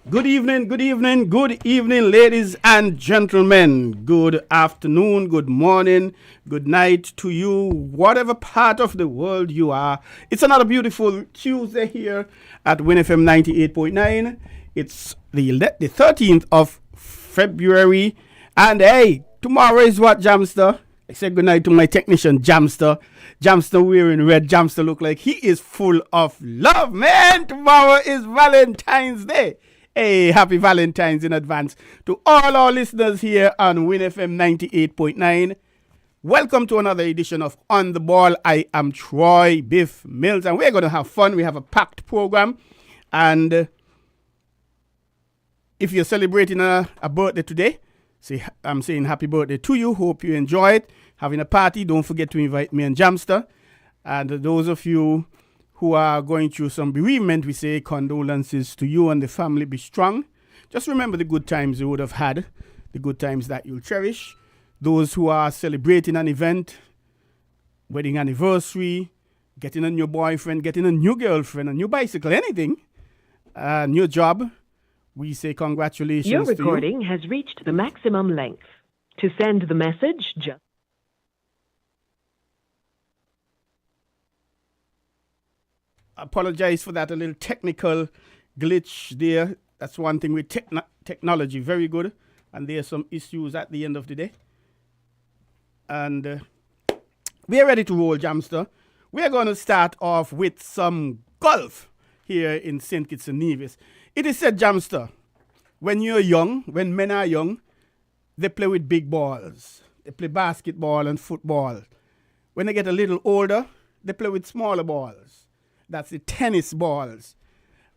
Good evening, ladies and gentlemen. Good afternoon, good morning, good night to you, whatever part of the world you are. It's another beautiful Tuesday here at WinFM 98.9. It's the 13th of February. And hey, tomorrow is what, Jamster? I said good night to my technician, Jamster. Jamster wearing red. Jamster look like he is full of love, man. Tomorrow is Valentine's Day. Hey, happy Valentine's in advance to all our listeners here on WinFM 98.9. Welcome to another edition of On the Ball. I am Troy Biff Mills, and we're going to have fun. We have a packed program. And if you're celebrating a birthday today, I'm saying happy birthday to you. Hope you enjoy it. Having a party, don't forget to invite me and Jamster. And those of you who are going through some bereavement, we say condolences to you and the family. Be strong. Just remember the good times you would have had, the good times that you'll cherish. Those who are celebrating an event, wedding anniversary, getting a new boyfriend, getting a new girlfriend, a new bicycle, anything, a new job, we say congratulations Your to you. recording has reached the maximum length. To send the message, just Apologize for that, a little technical glitch there. That's one thing with technology, very good. And there's some issues at the end of the day. And we are ready to roll, Jamster. We're going to start off with some golf here in St. Kitts and Nevis. It is said, Jamster, when you're young, when men are young, they play with big balls. They play basketball and football. When they get a little older, they play with smaller balls. That's the tennis balls.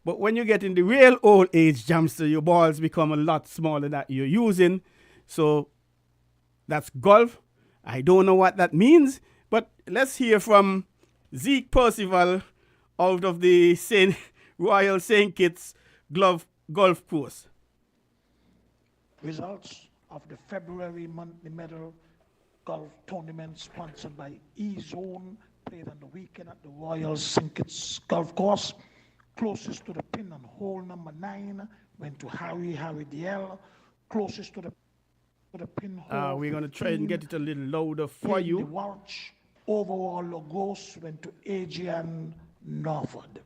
But when you get in the real old age, Jamster, your balls become a lot smaller that you're using. So that's golf. I don't know what that means, but let's hear from Zeke Percival out of the Royal St. Kitts Golf Course. Results of the February monthly medal golf tournament sponsored by E-Zone, played on the weekend at the Royal St. Kitts Golf Course. Closest to the pin on hole number 9 went to Harry DL. Closest to the pin hole. We're going to try and get it a little louder for you. The Welch overall logos went to Adrian Norford.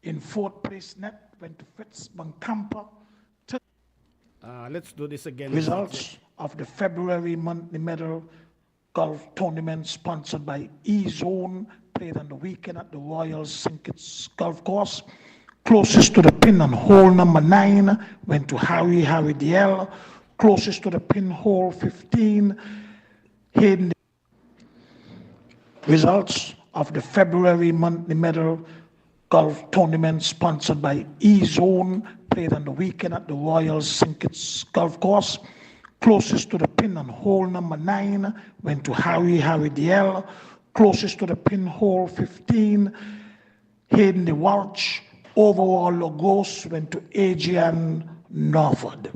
In fourth place net went to Fitz Bancampa. Let's do this again. Results of the February monthly medal golf tournament sponsored by E-Zone, played on the weekend at the Royal St. Kitts Golf Course. Closest to the pin on hole number 9 went to Harry DL. Closest to the pin hole 15, Hayden. Results of the February monthly medal golf tournament sponsored by E-Zone, played on the weekend at the Royal St. Kitts Golf Course. Closest to the pin on hole number 9 went to Harry DL. Closest to the pin hole 15, Hayden the Welch. Overall logos went to Adrian Norford.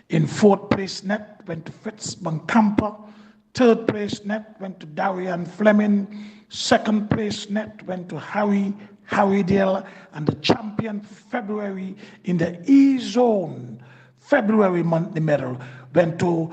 In fourth place net went to Fitz Bancampa. Third place net went to Darian Fleming. Second place net went to Harry Dale. And the champion for February in the E-Zone February monthly medal went to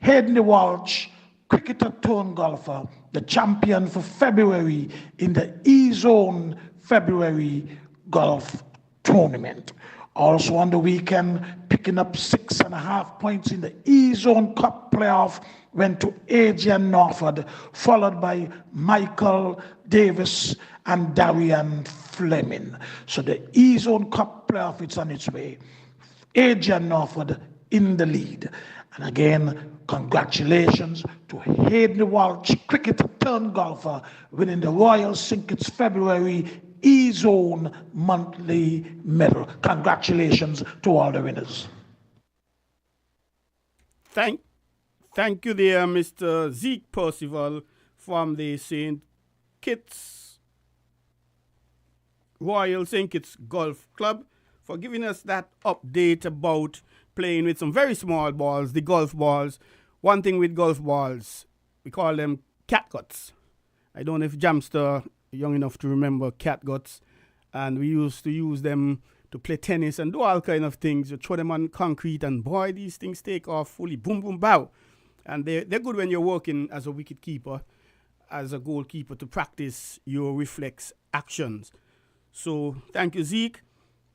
Hayden the Welch, cricketer turned golfer, the champion for February in the E-Zone February golf tournament. Also on the weekend, picking up 6.5 points in the E-Zone Cup playoff went to Adrian Norford, followed by Michael Davis and Darian Fleming. So the E-Zone Cup playoff is on its way. Adrian Norford in the lead. And again, congratulations to Hayden Walsh, cricketer turned golfer, winning the Royal St. Kitts February E-Zone monthly medal. Congratulations to all the winners. Thank you there, Mr. Zeke Percival from the St. Kitts Royal St. Kitts Golf Club, for giving us that update about playing with some very small balls, the golf balls. One thing with golf balls, we call them catguts. I don't know if Jamster young enough to remember catguts, and we used to use them to play tennis and do all kind of things. You throw them on concrete, and boy, these things take off fully. Boom, boom, bow. And they're good when you're working as a wicket keeper, as a goalkeeper, to practice your reflex actions. So thank you, Zeke.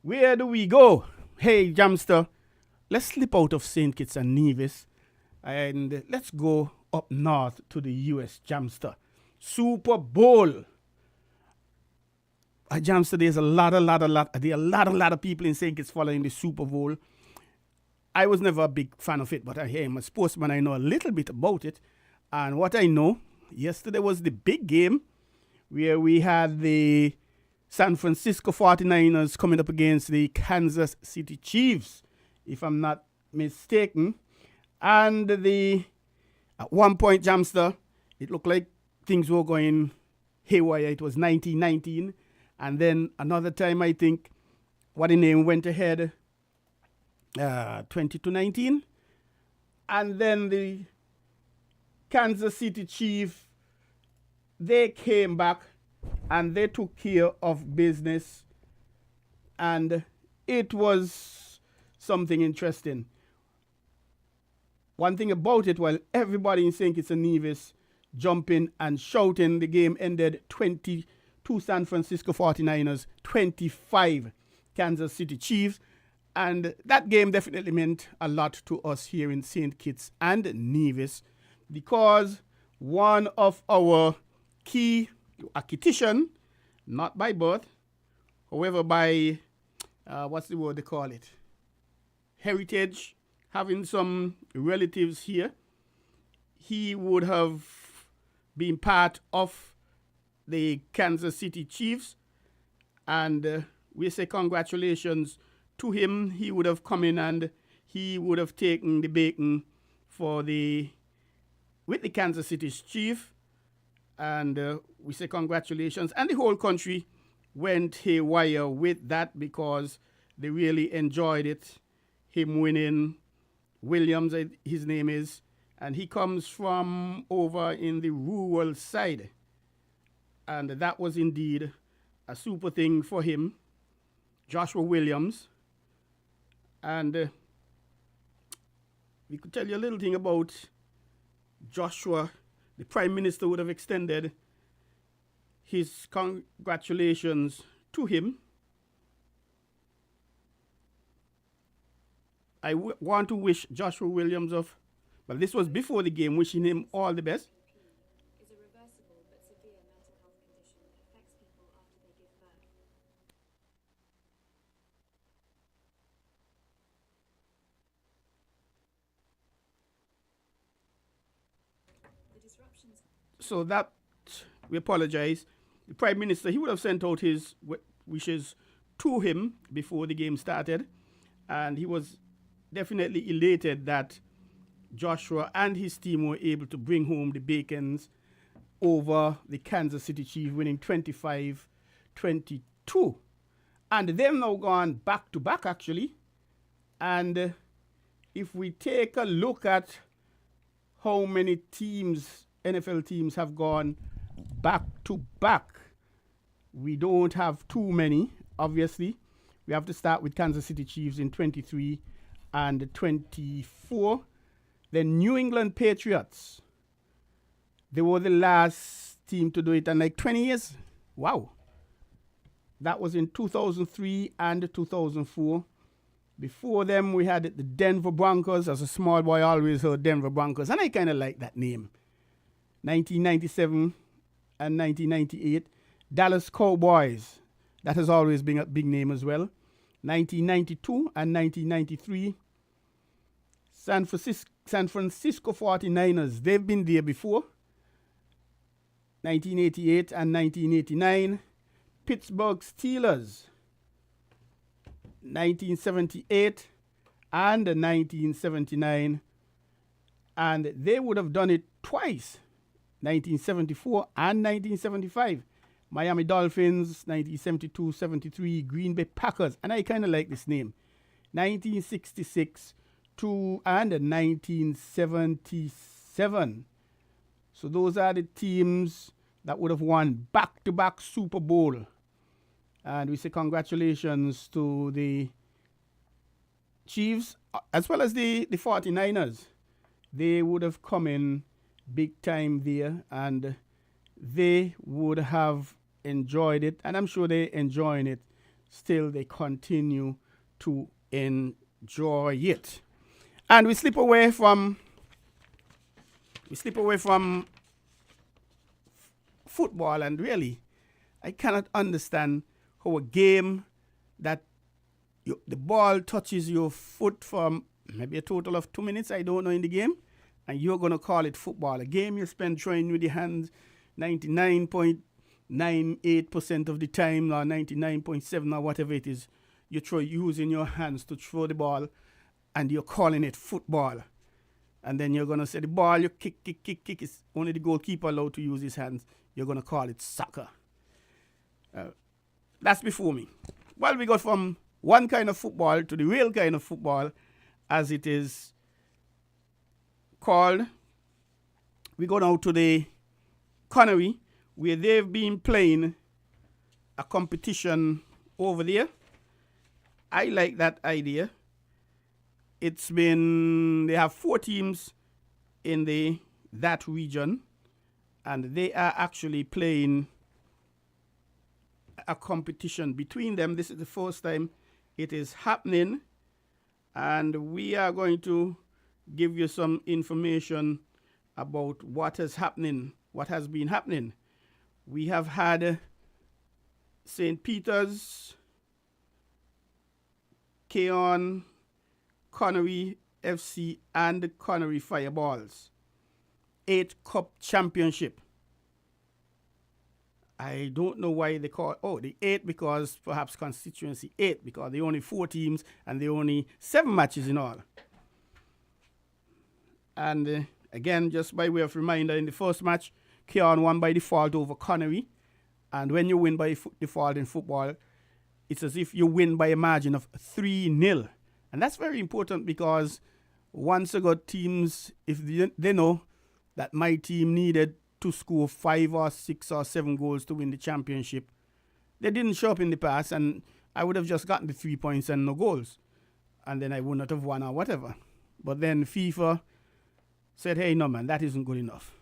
Where do we go? Hey, Jamster, let's slip out of St. Kitts and Nevis and let's go up north to the US, Jamster. Super Bowl. Jamster, there's a lot of people in St. Kitts following the Super Bowl. I was never a big fan of it, but I am a sportsman. I know a little bit about it. And what I know, yesterday was the big game where we had the San Francisco 49ers coming up against the Kansas City Chiefs, if I'm not mistaken. And at one point, Jamster, it looked like things were going haywire. It was 19-19. And then another time, I think, what the name went ahead, 20-19. And then the Kansas City Chiefs, they came back and they took care of business. And it was something interesting. One thing about it, while everybody in St. Kitts and Nevis jumping and shouting, the game ended 22 San Francisco 49ers, 25 Kansas City Chiefs. And that game definitely meant a lot to us here in St. Kitts and Nevis, because one of our key acquisition, not by birth, however by, what's the word they call it? Heritage, having some relatives here, he would have been part of the Kansas City Chiefs, and we say congratulations to him. He would have come in and he would have taken the bacon with the Kansas City Chief, and we say congratulations. And the whole country went haywire with that because they really enjoyed it. Him winning, Williams, his name is, and he comes from over in the rural side. And that was indeed a super thing for him, Joshua Williams. And we could tell you a little thing about Joshua. The Prime Minister would have extended his congratulations to him. I want to wish Joshua Williams well, this was before the game, wishing him all the best. Is a reversible but severe mental health condition that affects people after they give birth. The disruptions. So that, we apologize. The Prime Minister, he would have sent out his wishes to him before the game started, and he was definitely elated that Joshua and his team were able to bring home the bacons over the Kansas City Chiefs, winning 25-22. And they've now gone back to back, actually. And if we take a look at how many teams, NFL teams, have gone back to back, we don't have too many, obviously. We have to start with Kansas City Chiefs in 23 and 24. The New England Patriots, they were the last team to do it in like 20 years. Wow. That was in 2003 and 2004. Before them, we had the Denver Broncos. As a small boy, I always heard Denver Broncos, and I kind of like that name. 1997 and 1998. Dallas Cowboys. That has always been a big name as well. 1992 and 1993. San Francisco 49ers, they've been there before. 1988 and 1989. Pittsburgh Steelers, 1978 and 1979. And they would have done it twice, 1974 and 1975. Miami Dolphins, 1972-73. Green Bay Packers, and I kind of like this name, 1966 and 1977. So those are the teams that would have won back-to-back Super Bowl. And we say congratulations to the Chiefs as well as the 49ers. They would have come in big time there and they would have enjoyed it. And I'm sure they're enjoying it. Still, they continue to enjoy it. And we slip away from football, and really, I cannot understand how a game that the ball touches your foot for maybe a total of 2 minutes, I don't know, in the game, and you're going to call it football. A game you spend throwing with your hands 99.98% of the time, or 99.7 or whatever it is, you throw using your hands to throw the ball, and you're calling it football. And then you're going to say the ball you kick, is only the goalkeeper allowed to use his hands. You're going to call it soccer. That's before me. Well, we got from one kind of football to the real kind of football, as it is called. We go now to the Connery, where they've been playing a competition over there. I like that idea. They have 4 teams in that region, and they are actually playing a competition between them. This is the first time it is happening, and we are going to give you some information about what is happening, what has been happening. We have had St. Peter's, Keon, Connery FC, and the Connery Fireballs 8 Cup Championship. I don't know why they call the 8, because perhaps constituency 8, because there are only 4 teams and there are only 7 matches in all. And again, just by way of reminder, in the first match, Keon won by default over Connery. And when you win by default in football, it's as if you win by a margin of 3-0. And that's very important, because once ago teams, if they know that my team needed to score 5 or 6 or 7 goals to win the championship, they didn't show up in the past, and I would have just gotten the 3 points and no goals. And then I would not have won or whatever. But then FIFA said, hey, no, man, that isn't good enough.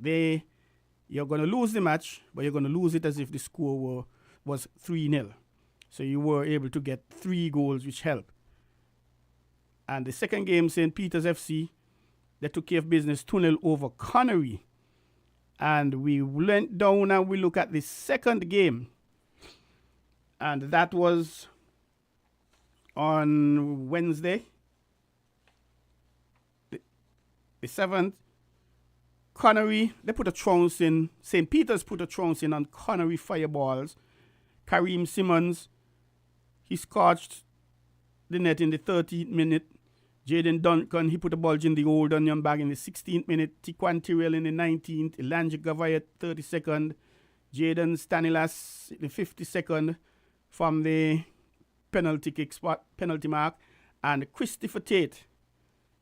You're going to lose the match, but you're going to lose it as if the score was 3-0. So you were able to get 3 goals, which helped. And the second game, St. Peter's FC, they took care of business 2-0 over Connery. And we went down and we look at the second game. And that was on Wednesday, the 7th. Connery, they put a trounce in. St. Peter's put a trounce in on Connery Fireballs. Kareem Simmons, he scorched the net in the 13th minute. Jaden Duncan, he put a bulge in the old onion bag in the 16th minute. Tiquan Tyrrell in the 19th. Elijah Gavayet, 32nd. Jaden Stanilas, the 52nd, from the penalty mark. And Christopher Tate,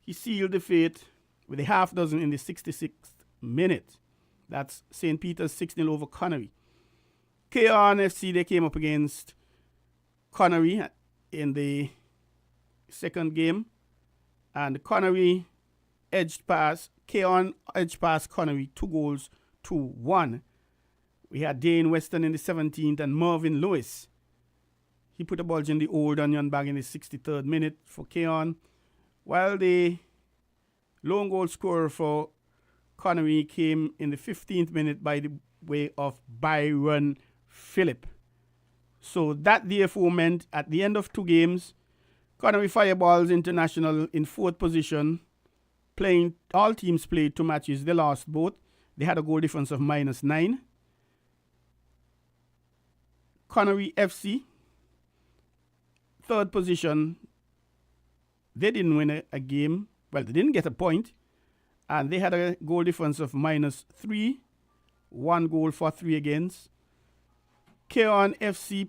he sealed the fate with a half dozen in the 66th minute. That's St. Peter's 6-0 over Connery. Keon FC, they came up against Connery in the second game. And Connery edged past, Keon edged past Connery 2-1. We had Dane Weston in the 17th and Mervyn Lewis. He put a bulge in the old onion bag in the 63rd minute for Keon. While the lone goal scorer for Connery came in the 15th minute by the way of Byron Phillip. So that therefore meant at the end of 2 games, Connery Fireballs International in 4th position. All teams played 2 matches. They lost both. They had a goal difference of -9. Connery FC, 3rd position. They didn't win a game. Well, they didn't get a point. And they had a goal difference of -3. 1 goal for 3 against. Keon FC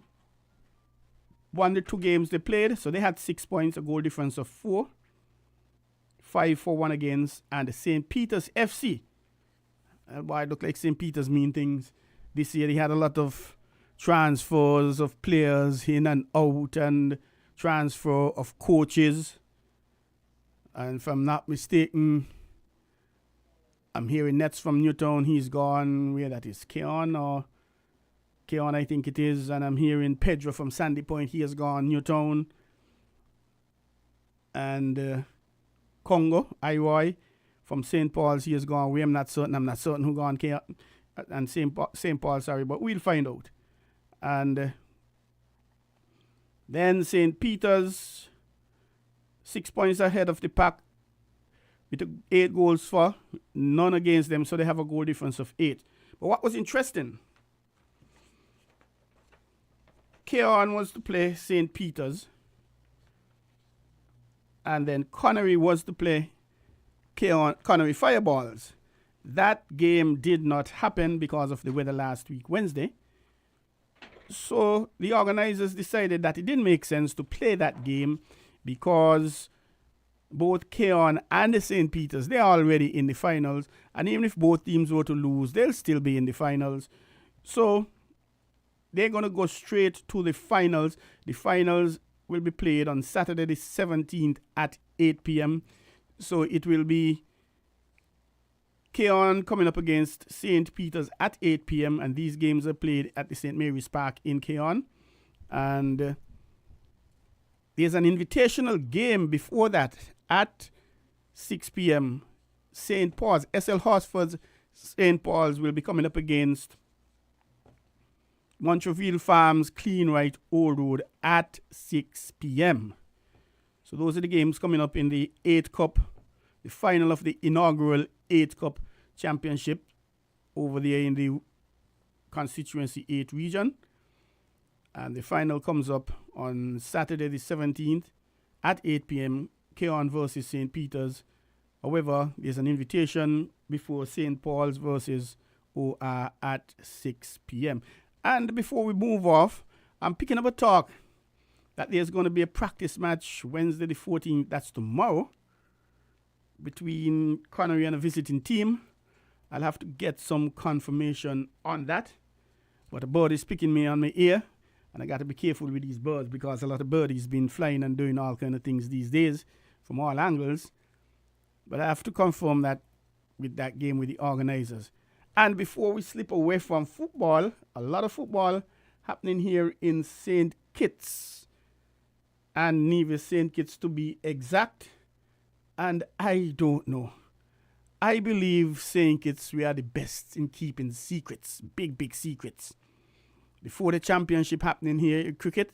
won the 2 games they played, so they had 6 points, a goal difference of 4. 5 for 1 against. And St. Peter's FC. Boy, it looked like St. Peter's mean things this year. They had a lot of transfers of players in and out and transfer of coaches. And if I'm not mistaken, I'm hearing Nets from Newtown. He's gone, where that is, Keon I think it is. And I'm hearing Pedro from Sandy Point. He has gone Newtown. And Congo, Iroy from St. Paul's, he has gone away. I'm not certain who gone Keon and St. Paul, sorry, but we'll find out. And then St. Peter's, 6 points ahead of the pack with 8 goals for, none against them, so they have a goal difference of 8. But what was interesting, Keon was to play St. Peter's, and then Connery was to play Connery Fireballs. That game did not happen because of the weather last week, Wednesday. So the organizers decided that it didn't make sense to play that game because both Keon and the St. Peter's, they're already in the finals. And even if both teams were to lose, they'll still be in the finals. So they're going to go straight to the finals. The finals will be played on Saturday the 17th at 8 p.m. So it will be Keon coming up against St. Peter's at 8 p.m. And these games are played at the St. Mary's Park in Keon. And there's an invitational game before that at 6 p.m. St. Paul's, SL Horsford's St. Paul's will be coming up against Montreal Farms Clean Right Old Road at 6 p.m. So those are the games coming up in the 8th Cup, the final of the inaugural 8th Cup Championship over there in the Constituency 8 region. And the final comes up on Saturday the 17th at 8 p.m. Keon versus St. Peter's. However, there's an invitation before St. Paul's versus OR at 6 p.m. And before we move off, I'm picking up a talk that there's going to be a practice match Wednesday the 14th, that's tomorrow, between Connery and a visiting team. I'll have to get some confirmation on that. But a bird is picking me on my ear, and I got to be careful with these birds because a lot of birdies been flying and doing all kind of things these days from all angles. But I have to confirm that with that game with the organizers. And before we slip away from football, a lot of football happening here in St. Kitts and Nevis, St. Kitts to be exact. And I don't know. I believe St. Kitts, we are the best in keeping secrets, big secrets. Before the championship happening here in cricket,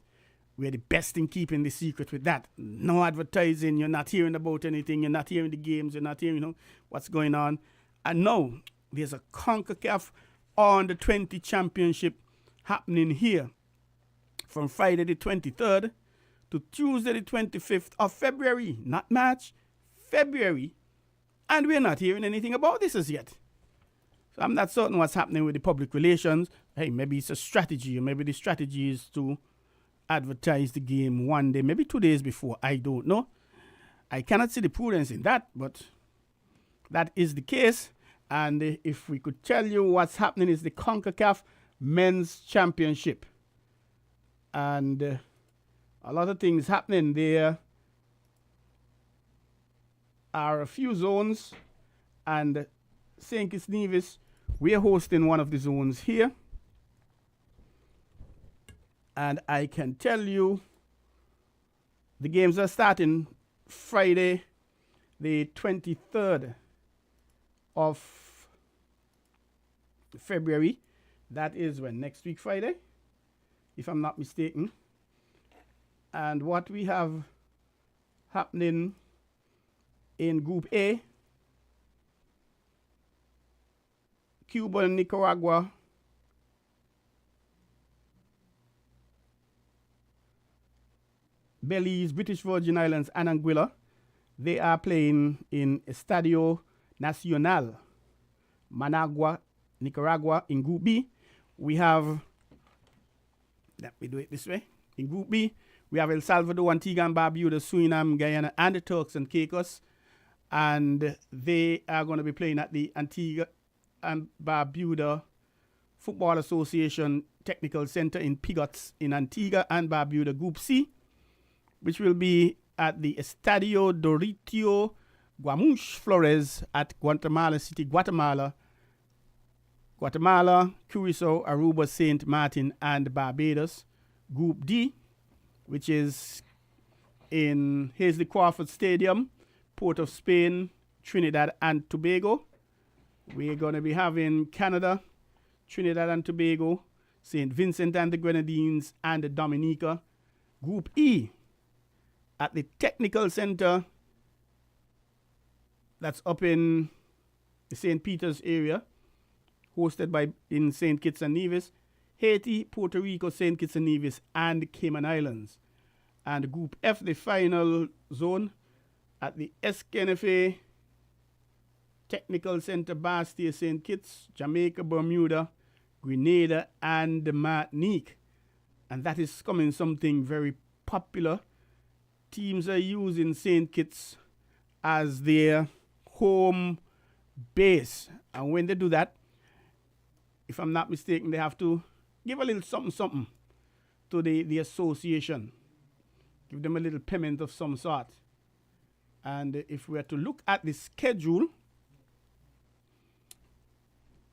we're the best in keeping the secret with that. No advertising, you're not hearing about anything, you're not hearing the games, you're not hearing what's going on. And now, there's a CONCACAF on the 20 championship happening here from Friday the 23rd to Tuesday the 25th of February, not March, February. And we're not hearing anything about this as yet. So I'm not certain what's happening with the public relations. Hey, maybe it's a strategy, or maybe the strategy is to advertise the game one day, maybe 2 days before. I don't know. I cannot see the prudence in that, but that is the case. And if we could tell you what's happening is the CONCACAF Men's Championship. And a lot of things happening there. Are a few zones, and St. Kitts Nevis, we're hosting one of the zones here. And I can tell you the games are starting Friday the 23rd of February. That is when? Next week Friday, if I'm not mistaken. And what we have happening in Group A, Cuba and Nicaragua, Belize, British Virgin Islands, and Anguilla. They are playing in Estadio Nacional, Managua, Nicaragua. In Group B, we have, let me do it this way. In Group B, we have El Salvador, Antigua and Barbuda, Suriname, Guyana, and the Turks and Caicos. And they are going to be playing at the Antigua and Barbuda Football Association Technical Center in Pigots in Antigua and Barbuda. Group C, which will be at the Estadio Doritio Guamuch Flores at Guatemala City, Guatemala, Curacao, Aruba, St. Martin, and Barbados. Group D, which is in Hazley Crawford Stadium, Port of Spain, Trinidad and Tobago. We're going to be having Canada, Trinidad and Tobago, St. Vincent and the Grenadines, and Dominica. Group E, at the Technical Center, that's up in the St. Peter's area, hosted by in St. Kitts and Nevis, Haiti, Puerto Rico, St. Kitts and Nevis, and Cayman Islands. And Group F, the final zone, at the SKNFA Technical Center, Bastia, St. Kitts, Jamaica, Bermuda, Grenada, and Martinique. And that is coming something very popular. Teams are using St. Kitts as their home base. And when they do that, if I'm not mistaken, they have to give a little something to the association. Give them a little payment of some sort. And if we are to look at the schedule,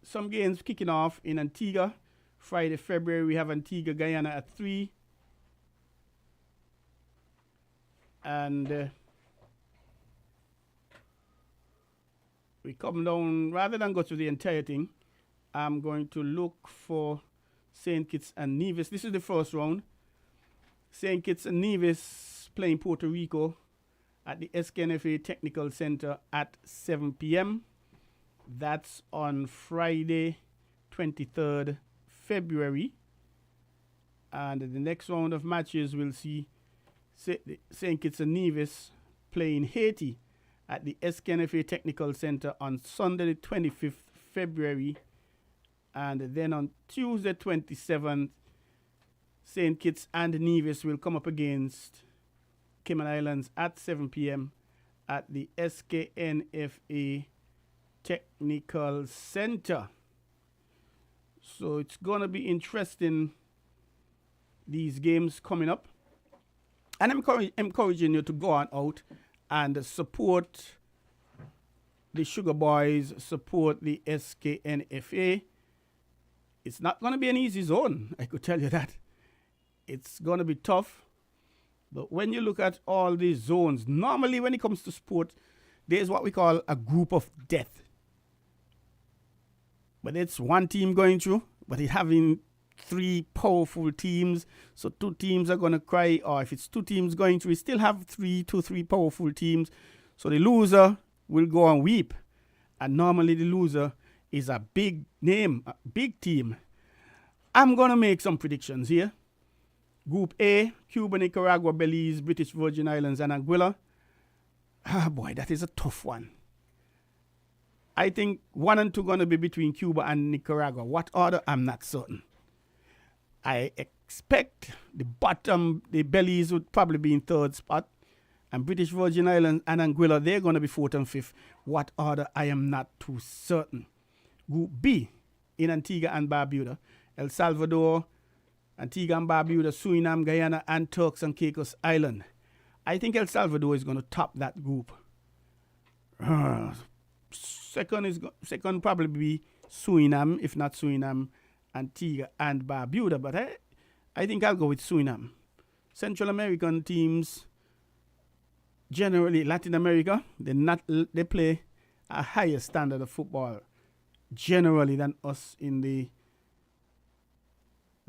some games kicking off in Antigua. Friday, February, we have Antigua, Guyana at 3. And we come down, rather than go through the entire thing, I'm going to look for St. Kitts and Nevis. This is the first round. St. Kitts and Nevis playing Puerto Rico at the SKNFA Technical Center at 7 p.m. That's on Friday, 23rd February. And the next round of matches will see St. Kitts and Nevis playing Haiti at the SKNFA Technical Center on Sunday, the 25th February. And then on Tuesday, 27th, St. Kitts and Nevis will come up against Cayman Islands at 7 p.m. at the SKNFA Technical Center. So it's going to be interesting, these games coming up. And I'm encouraging you to go on out and support the Sugar Boys, support the SKNFA. It's not going to be an easy zone, I could tell you that. It's going to be tough. But when you look at all these zones, normally when it comes to sport, there's what we call a group of death. But it's one team going through, but it having 3 powerful teams. So 2 teams are going to cry, or if it's 2 teams going through, we still have 3 powerful teams. So the loser will go and weep. And normally the loser is a big name, a big team. I'm going to make some predictions here. Group A, Cuba, Nicaragua, Belize, British Virgin Islands, and Anguilla. Ah, boy, that is a tough one. I think 1 and 2 going to be between Cuba and Nicaragua. What order? I'm not certain. I expect the Belize would probably be in 3rd spot. And British Virgin Islands and Anguilla, they're going to be 4th and 5th. What order? I am not too certain. Group B, in Antigua and Barbuda, El Salvador, Antigua and Barbuda, Suriname, Guyana, and Turks and Caicos Island. I think El Salvador is going to top that group. Second probably be Suriname, if not Suriname, Antigua and Barbuda. But I think I'll go with Suriname. Central American teams, generally Latin America, they play a higher standard of football generally than us in the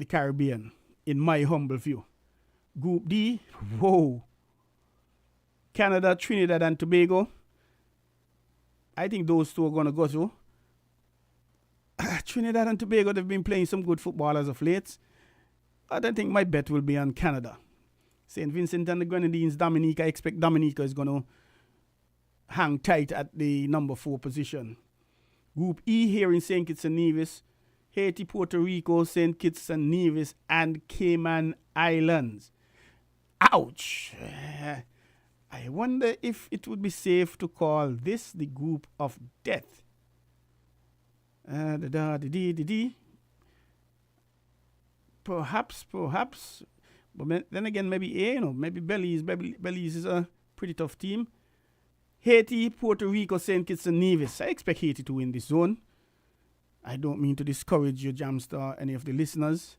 Caribbean, in my humble view. Group D, whoa. Canada, Trinidad and Tobago. I think those 2 are going to go through. Trinidad and Tobago, they've been playing some good football as of late. I don't think my bet will be on Canada. St. Vincent and the Grenadines, Dominica. I expect Dominica is going to hang tight at the number 4 position. Group E here in St. Kitts and Nevis. Haiti, Puerto Rico, St. Kitts and Nevis, and Cayman Islands. Ouch! I wonder if it would be safe to call this the group of death. Perhaps. But then again, maybe A, maybe Belize is a pretty tough team. Haiti, Puerto Rico, St. Kitts and Nevis. I expect Haiti to win this zone. I don't mean to discourage you, Jamster, any of the listeners.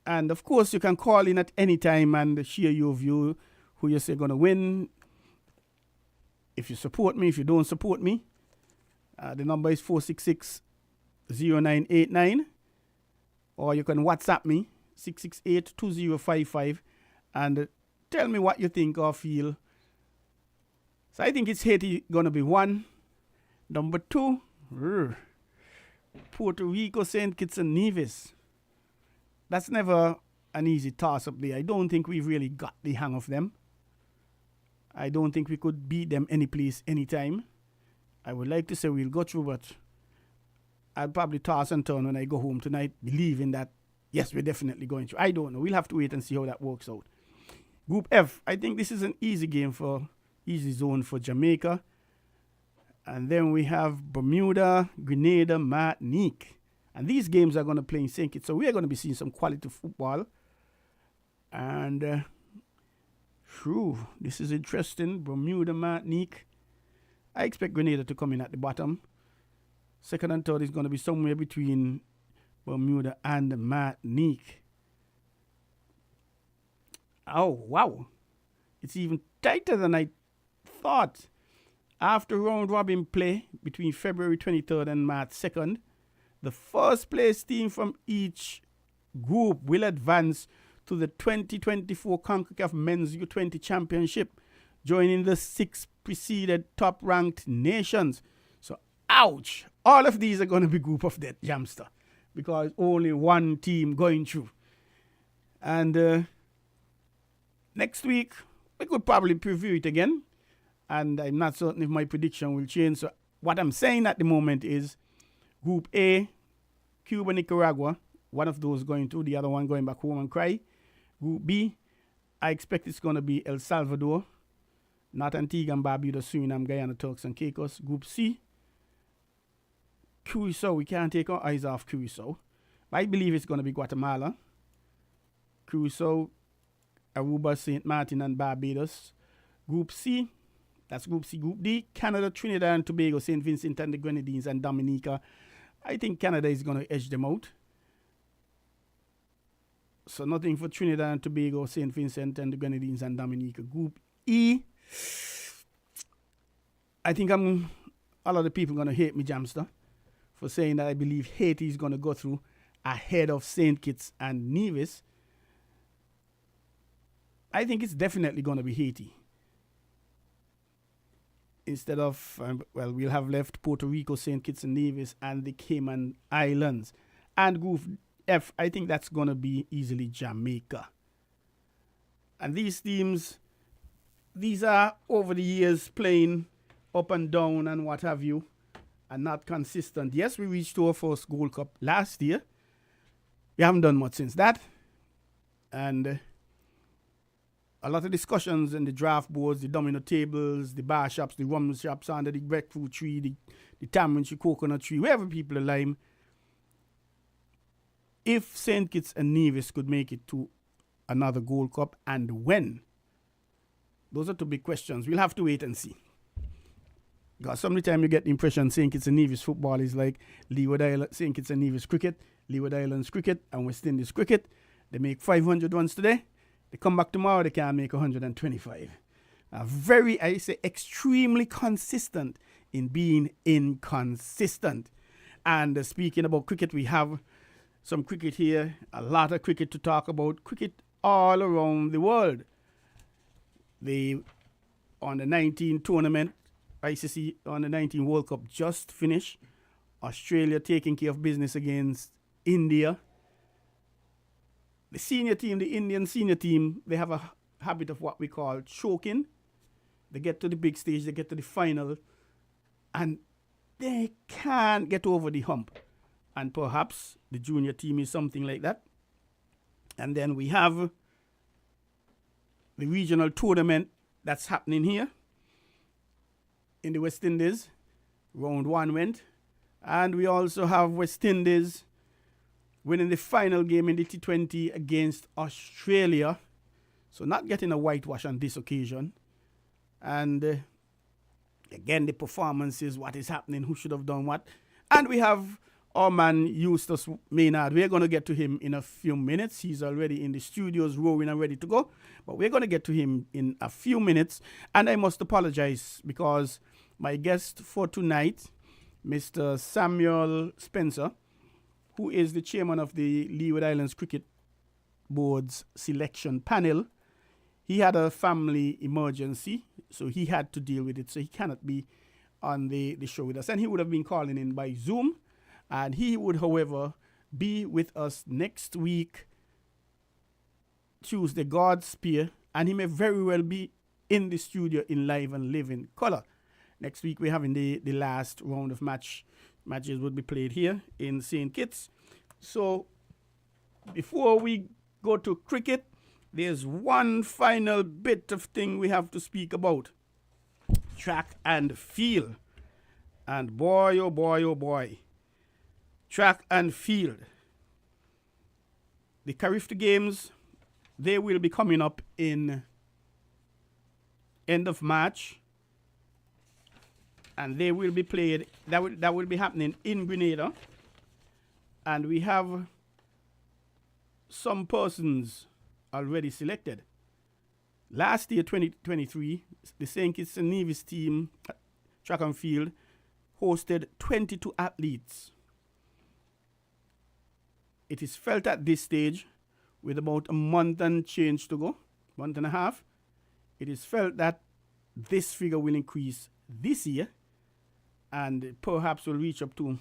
And of course, you can call in at any time and share your view, who you say going to win. If you support me, if you don't support me, the number is 466-0989. Or you can WhatsApp me, 668-2055, and tell me what you think or feel. So I think it's Haiti going to be 1. Number 2, Puerto Rico, St. Kitts and Nevis. That's never an easy toss-up there. I don't think we've really got the hang of them. I don't think we could beat them any place, anytime. I would like to say we'll go through, but I'll probably toss and turn when I go home tonight, believing that, yes, we're definitely going through. I don't know. We'll have to wait and see how that works out. Group F, I think this is an easy zone for Jamaica. And then we have Bermuda, Grenada, Martinique. And these games are going to play in St. Kitts. So we are going to be seeing some quality football. And, this is interesting. Bermuda, Martinique. I expect Grenada to come in at the bottom. Second and third is going to be somewhere between Bermuda and Martinique. Oh, wow. It's even tighter than I thought. After round robin play between February 23rd and March 2nd, the first place team from each group will advance to the 2024 CONCACAF Men's U20 Championship, joining the 6 preceded top-ranked nations. So, ouch! All of these are going to be group of death, Jamster, because only one team going through. And next week, we could probably preview it again, and I'm not certain if my prediction will change. So, what I'm saying at the moment is Group A, Cuba, Nicaragua, one of those going through, the other one going back home and cry. Group B, I expect it's going to be El Salvador, not Antigua and Barbuda, Suriname, Guyana, Turks and Caicos. Group C, Curacao. We can't take our eyes off Curacao. I believe it's going to be Guatemala, Curacao, Aruba, St. Martin, and Barbados. Group C, that's Group C. Group D, Canada, Trinidad and Tobago, St. Vincent and the Grenadines, and Dominica. I think Canada is going to edge them out. So nothing for Trinidad and Tobago, St. Vincent and the Grenadines, and Dominica. Group E, I think a lot of people going to hate me, Jamster, for saying that I believe Haiti is going to go through ahead of St. Kitts and Nevis. I think it's definitely going to be Haiti. Instead of, we'll have left Puerto Rico, St. Kitts and Nevis, and the Cayman Islands. And Group F, I think that's going to be easily Jamaica. And these teams, these are over the years playing up and down and what have you, and not consistent. Yes, we reached our first Gold Cup last year. We haven't done much since that. And a lot of discussions in the draft boards, the domino tables, the bar shops, the rum shops under the breadfruit tree, the tamarind tree, coconut tree, wherever people are lying. If St. Kitts and Nevis could make it to another Gold Cup, and when? Those are two big questions. We'll have to wait and see. Because sometimes you get the impression St. Kitts and Nevis football is like Leeward Island, St. Kitts and Nevis cricket, Leeward Islands cricket, and West Indies cricket. They make 500 runs today. They come back tomorrow, they can make 125. Extremely consistent in being inconsistent. And speaking about cricket, we have some cricket here, a lot of cricket to talk about. Cricket all around the world. On the 19 tournament, ICC on the 19 World Cup just finished. Australia taking care of business against India. The senior team, the Indian senior team, they have a habit of what we call choking. They get to the big stage, they get to the final, and they can't get over the hump. And perhaps the junior team is something like that. And then we have the regional tournament that's happening here in the West Indies. Round 1 went. And we also have West Indies winning the final game in the T20 against Australia. So not getting a whitewash on this occasion. And again, the performance is what is happening, who should have done what. And we have our man Eustace Maynard. We're going to get to him in a few minutes. He's already in the studios rowing and ready to go. But we're going to get to him in a few minutes. And I must apologize because my guest for tonight, Mr. Samuel Spencer, who is the chairman of the Leeward Islands Cricket Board's selection panel, he had a family emergency, so he had to deal with it. So he cannot be on the show with us. And he would have been calling in by Zoom. And he would, however, be with us next week, Tuesday, God's Spear. And he may very well be in the studio in live and living color. Next week, we're having the last round of matches would be played here in St. Kitts. So before we go to cricket, there's one final bit of thing we have to speak about. Track and field. And boy, oh boy, oh boy. Track and field. The Carifta Games, they will be coming up in end of March. And they will be played, that will be happening in Grenada. And we have some persons already selected. Last year, 2023, the St. Kitts and Nevis team, track and field, hosted 22 athletes. It is felt at this stage, with about a month and change to go, month and a half, it is felt that this figure will increase this year and perhaps will reach up to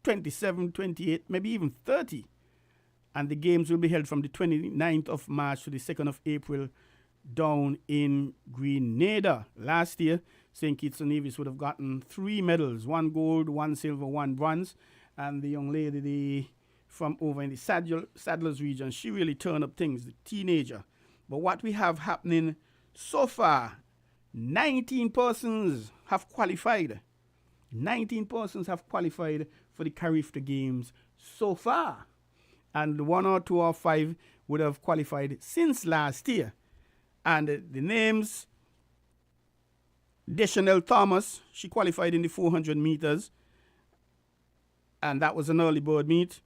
27, 28, maybe even 30. And the games will be held from the 29th of March to the 2nd of April down in Grenada. Last year, St. Kitts and Nevis would have gotten 3 medals, 1 gold, 1 silver, 1 bronze. And the young lady from over in the Saddlers region, she really turned up things, the teenager. But what we have happening so far, 19 persons have qualified. 19 persons have qualified for the Carifta Games so far. And 1 or 2 or 5 would have qualified since last year. And the names, Deschanel Thomas, she qualified in the 400 meters. And that was an early bird meet.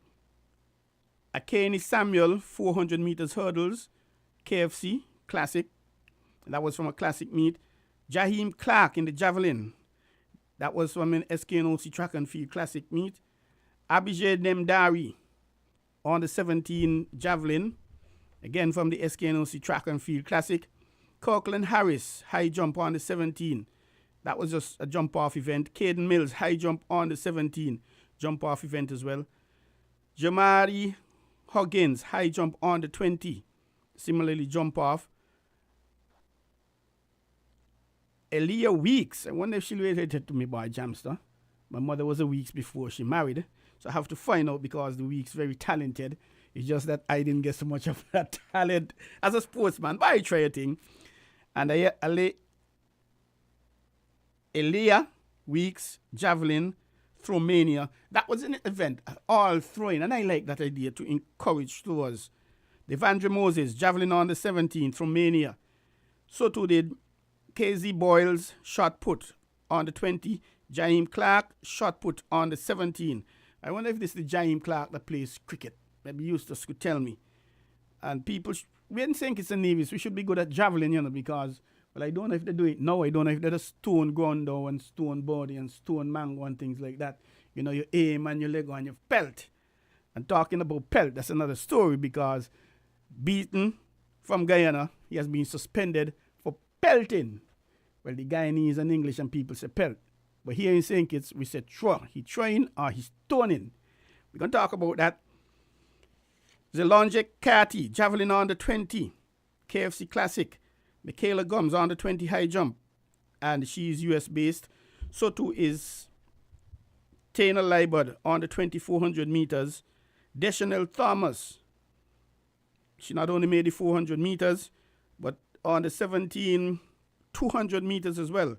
Akeni Samuel, 400 meters hurdles, KFC, classic. That was from a classic meet. Jaheim Clark in the javelin. That was from an SKNOC track and field classic meet. Abhijay Nemdari on the 17 javelin. Again from the SKNOC track and field classic. Kirkland Harris, high jump on the 17. That was just a jump off event. Caden Mills, high jump on the 17. Jump off event as well. Jamari Huggins, high jump on the 20. Similarly, jump off. Elia Weeks, I wonder if she related to me by Jamster. My mother was a Weeks before she married. So I have to find out because the Weeks very talented. It's just that I didn't get so much of that talent as a sportsman. But I try a thing. And Elia Weeks, javelin, Throwmania. That was an event, all throwing. And I like that idea to encourage throwers. Devandre Moses, javelin on the 17, Throwmania. So too did KZ Boyles, shot put on the 20. Jaheim Clark, shot put on the 17. I wonder if this is the Jaheim Clark that plays cricket. Maybe Eustace could tell me. And people, we didn't think it's a Nevis. We should be good at javelin, because, well, I don't know if they do it now. I don't know if they're stone ground and stone body and stone mango and things like that. You aim and you leg on your pelt. And talking about pelt, that's another story because Beaton from Guyana, he has been suspended for pelting. Well, the Guyanese and English and people say pelt. But here in St. Kitts, we say throw. He throwing or he's stoning. We're going to talk about that. Zelonje Kati, javelin on the 20. KFC Classic. Michaela Gums on the 20 high jump. And she's US based. So too is Taina Liebert on the 2400 meters. Deschanel Thomas. She not only made the 400 meters, but on the 17 200 meters as well.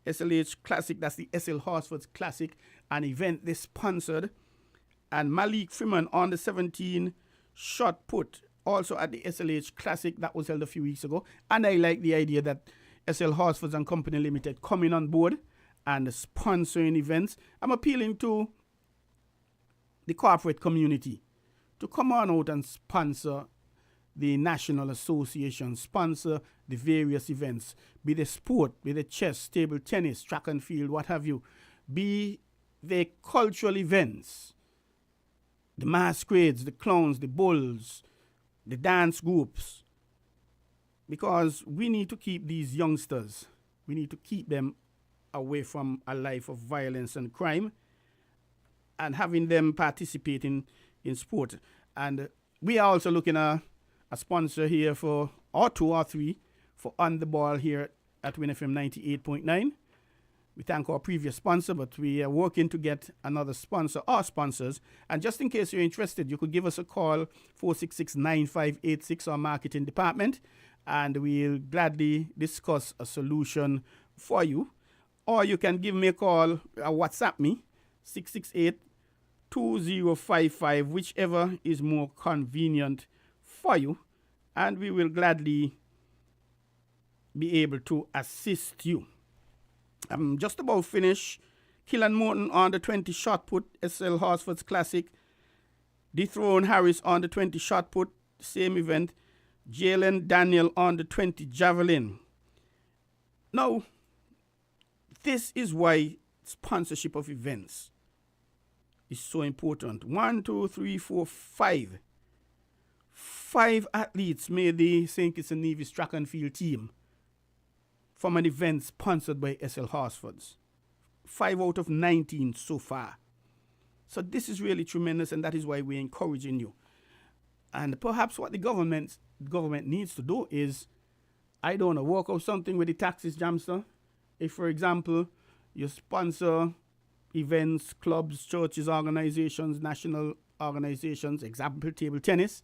SLH Classic, that's the SL Horsford's Classic, an event they sponsored. and Malik Freeman on the 17 shot put, also at the SLH Classic that was held a few weeks ago. And I like the idea that SL Horsfords and Company Limited coming on board and sponsoring events. I'm appealing to the corporate community to come on out and sponsor the National Association, sponsor the various events, be the sport, be the chess, table tennis, track and field, what have you, be the cultural events, the masquerades, the clowns, the bulls, the dance groups, because we need to keep these youngsters, we need to keep them away from a life of violence and crime and having them participating in sport. And we are also looking at a sponsor here for, or 2 or 3, for On the Ball here at WinFM 98.9. We thank our previous sponsor, but we are working to get another sponsor or sponsors. And just in case you're interested, you could give us a call, 466-9586, our marketing department, and we'll gladly discuss a solution for you. Or you can give me a call, WhatsApp me, 668-2055, whichever is more convenient for you, and we will gladly be able to assist you. I'm just about finished. Killan Morton on the 20 shot put, SL Horsfords Classic. Dethrone Harris on the 20 shot put, same event. Jalen Daniel on the 20 javelin. Now, this is why sponsorship of events is so important. 1, 2, 3, 4, 5. 5 athletes made the St. Kitts and Nevis track and field team from an event sponsored by SL Horsfords. 5 out of 19 so far. So this is really tremendous, and that is why we're encouraging you. And perhaps what the government needs to do is, I don't know, work out something with the taxes, Jamster. If, for example, you sponsor events, clubs, churches, organizations, national organizations, example, table tennis,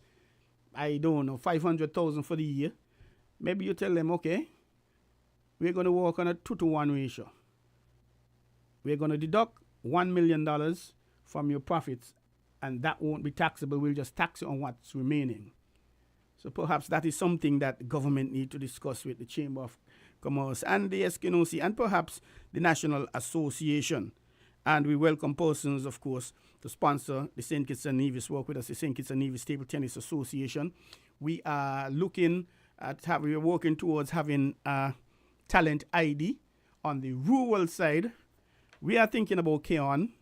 I don't know, 500,000 for the year. Maybe you tell them, okay, we're going to work on a 2-to-1 ratio. We're going to deduct $1 million from your profits, and that won't be taxable. We'll just tax it on what's remaining. So perhaps that is something that the government need to discuss with the Chamber of Commerce and the SKNOC and perhaps the National Association. And we welcome persons, of course, to sponsor the St. Kitts and Nevis, work with us, the St. Kitts and Nevis Table Tennis Association. We are looking at we are working towards having a talent ID on the rural side. We are thinking about Keon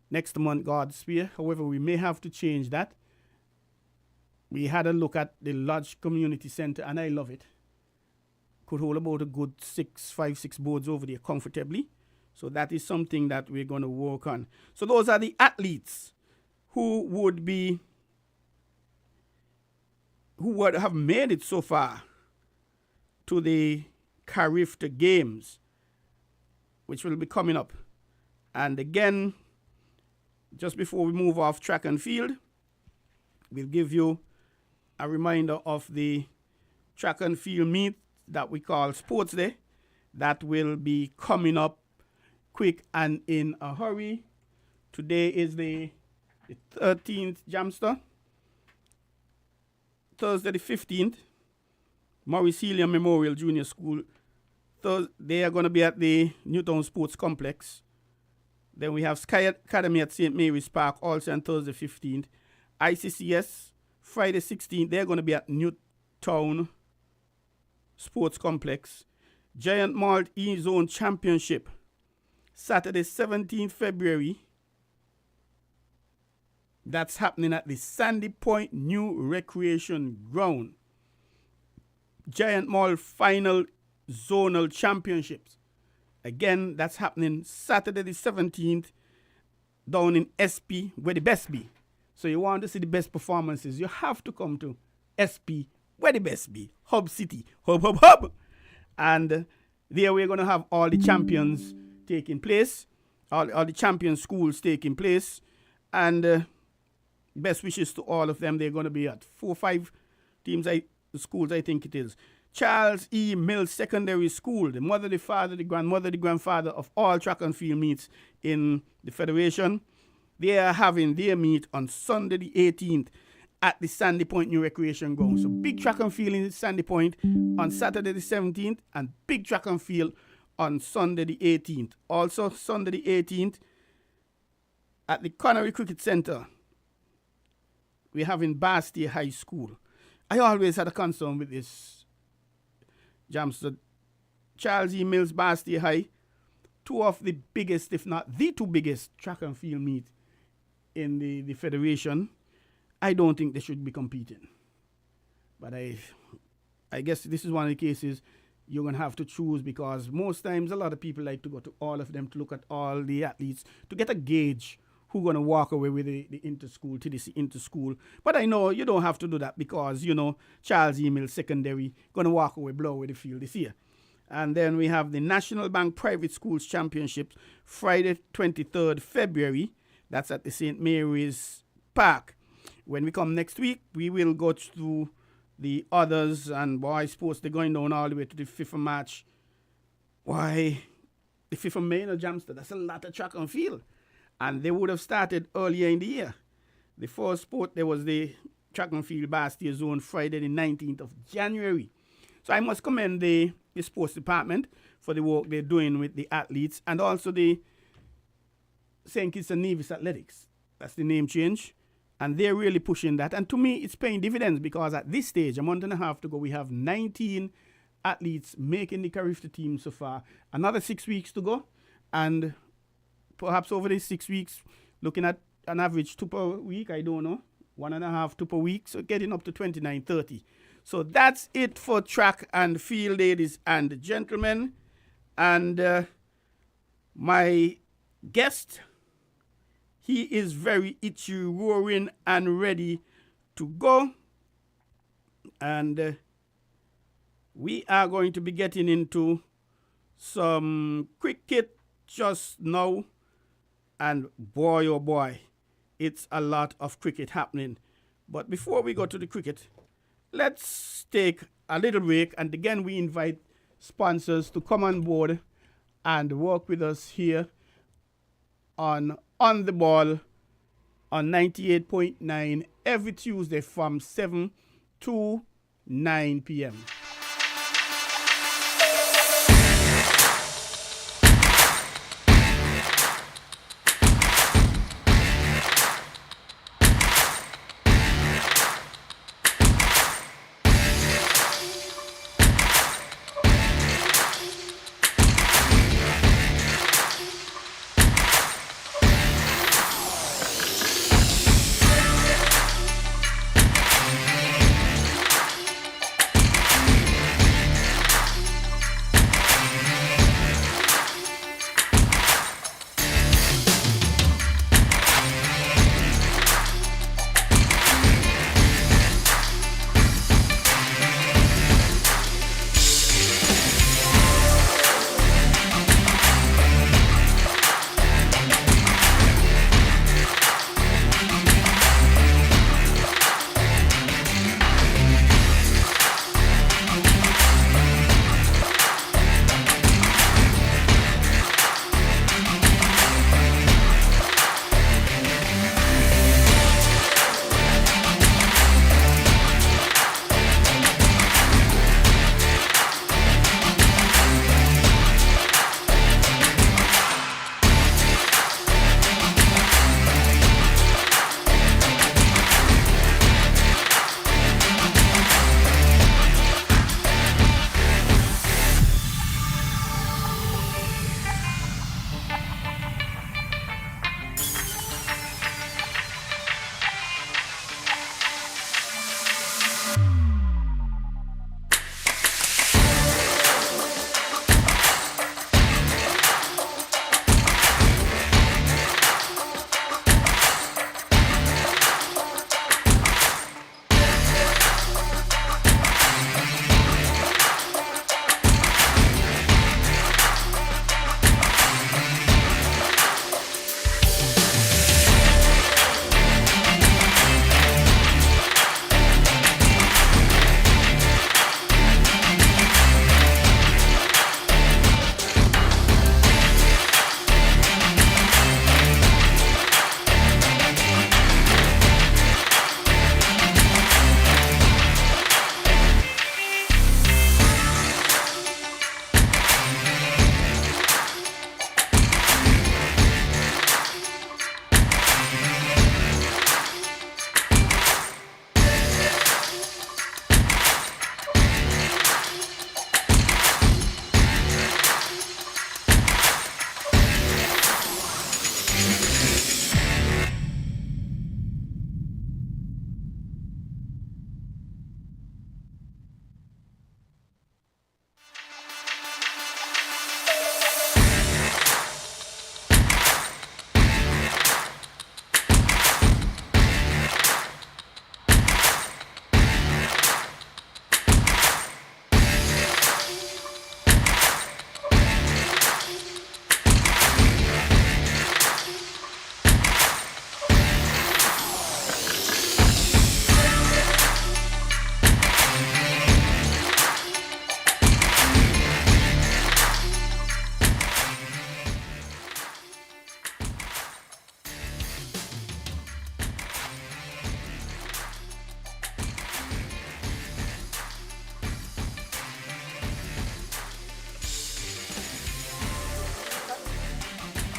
next month, God's Spear. However, we may have to change that. We had a look at the Lodge Community Center, and I love it. Could hold about a good 5-6 boards over there comfortably. So that is something that we're going to work on. So those are the athletes who would have made it so far to the Carifta Games, which will be coming up. And again, just before we move off track and field, we'll give you a reminder of the track and field meet that we call Sports Day. That will be coming up quick and in a hurry. Today is the 13th, Jamster. Thursday the 15th, Maurice Helium Memorial Junior School. They are going to be at the Newtown Sports Complex. Then we have Sky Academy at St. Mary's Park, also on Thursday 15th. ICCS, Friday 16th, they're going to be at Newtown Sports Complex. Giant Malt E-Zone Championship, Saturday 17th February. That's happening at the Sandy Point New Recreation Ground. Giant Mall Final Zonal Championships. Again, that's happening Saturday the 17th down in SP, where the best be. So you want to see the best performances, you have to come to SP, where the best be. Hub City. Hub. And there we're going to have all the champions taking place. All the champion schools taking place. And best wishes to all of them. They're going to be at 4 or 5 schools, I think it is. Charles E. Mills Secondary School, the mother, the father, the grandmother, the grandfather of all track and field meets in the Federation. They are having their meet on Sunday the 18th at the Sandy Point New Recreation Ground. So big track and field in Sandy Point on Saturday the 17th and big track and field on Sunday the 18th. Also Sunday the 18th at the Connery Cricket Center, we're having Bastille High School. I always had a concern with this, Jamster. Charles E. Mills, Bastille High, two of the biggest, if not the two biggest track and field meet in the federation. I don't think they should be competing. But I guess this is one of the cases you're going to have to choose, because most times a lot of people like to go to all of them to look at all the athletes to get a gauge who's going to walk away with the inter-school, TDC inter-school. But I know you don't have to do that, because, you know, Charles E. Mills Secondary going to walk away, blow away the field this year. And then we have the National Bank Private Schools Championships, Friday, 23rd February. That's at the St. Mary's Park. When we come next week, we will go through the others. And boy, I suppose they're going down all the way to the 5th of March. Why, the 5th of May, no, Jamster, that's a lot of track and field. And they would have started earlier in the year. The first sport, there was the track and field Bastille Zone, Friday the 19th of January. So I must commend the sports department for the work they're doing with the athletes, and also the St. Kitts and Nevis Athletics. That's the name change. And they're really pushing that. And to me, it's paying dividends, because at this stage, a month and a half to go, we have 19 athletes making the Carifta team so far. Another 6 weeks to go. And perhaps over these 6 weeks, looking at an average 2 per week, I don't know, 1.5, 2 per week, so getting up to 29, 30. So that's it for track and field, ladies and gentlemen. And my guest, he is very itchy, roaring, and ready to go. And we are going to be getting into some cricket just now. And boy, oh boy, it's a lot of cricket happening. But before we go to the cricket, let's take a little break. And again, we invite sponsors to come on board and work with us here on the Ball on 98.9 every Tuesday from 7 to 9 p.m.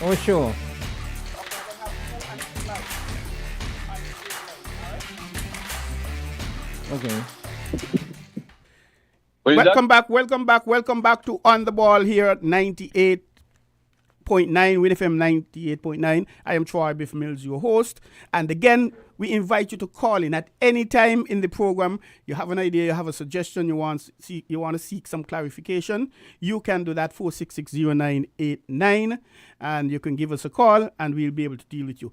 Oh, sure. Okay. What is that? Welcome back to On the Ball here at 98.9, Win FM 98.9. I am Troy Biff Mills, your host. And again, we invite you to call in at any time in the program. You have an idea, you have a suggestion, you want to seek some clarification, you can do that 4660989, and you can give us a call and we'll be able to deal with you.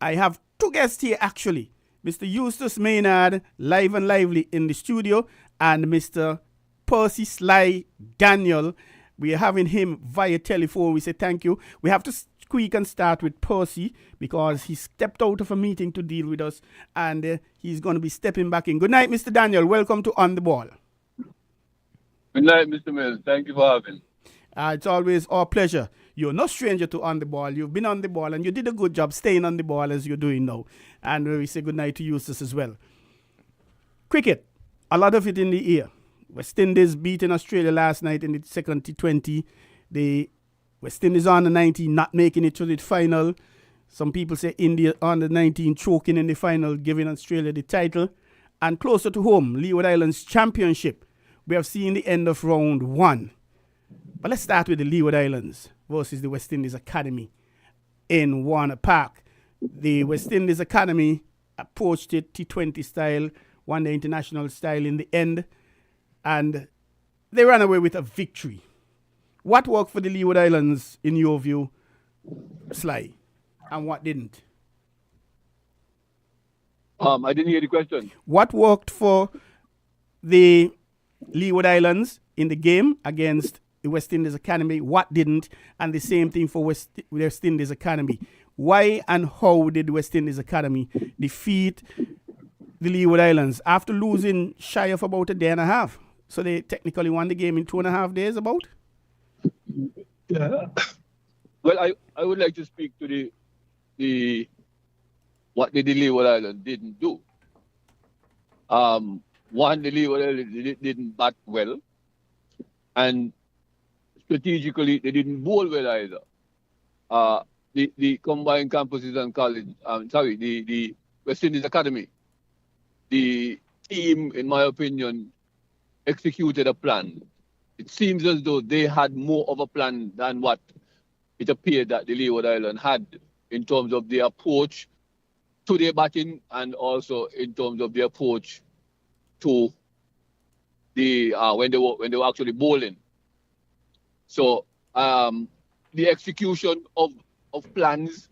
I have two guests here actually. Mr. Eustace Maynard, live and lively in the studio, and Mr. Percy Sly Daniel. We are having him via telephone. We say thank you. We have to squeak and start with Percy because he stepped out of a meeting to deal with us, and he's going to be stepping back in. Good night, Mr. Daniel. Welcome to On the Ball. Good night, Mr. Mills. Thank you for having me. It's always our pleasure. You're no stranger to On the Ball. You've been on the ball, and you did a good job staying on the ball as you're doing now. And we say good night to Eustace as well. Cricket, a lot of it in the air. West Indies beating Australia last night in the second T20. The West Indies on the 19 not making it to the final. Some people say India on the 19 choking in the final, giving Australia the title. And closer to home, Leeward Islands Championship. We have seen the end of round 1. But let's start with the Leeward Islands versus the West Indies Academy in Warner Park. The West Indies Academy approached it T20 style, won the international style in the end, and they ran away with a victory. What worked for the Leeward Islands, in your view, Sly, and what didn't? I didn't hear the question. What worked for the Leeward Islands in the game against the West Indies Academy, what didn't, and the same thing for West Indies Academy. Why and how did West Indies Academy defeat the Leeward Islands after losing shy of about a day and a half? So they technically won the game in 2.5 days about? Yeah. Well, I would like to speak to the what the Leeward Islands didn't do. One, the Leeward Islands didn't bat well, and strategically they didn't bowl well either. The combined campuses and college, the West Indies Academy, the team, in my opinion, executed a plan. It seems as though they had more of a plan than what it appeared that the Leeward Islands had in terms of their approach to their batting and also in terms of their approach to the when they were actually bowling. So the execution of plans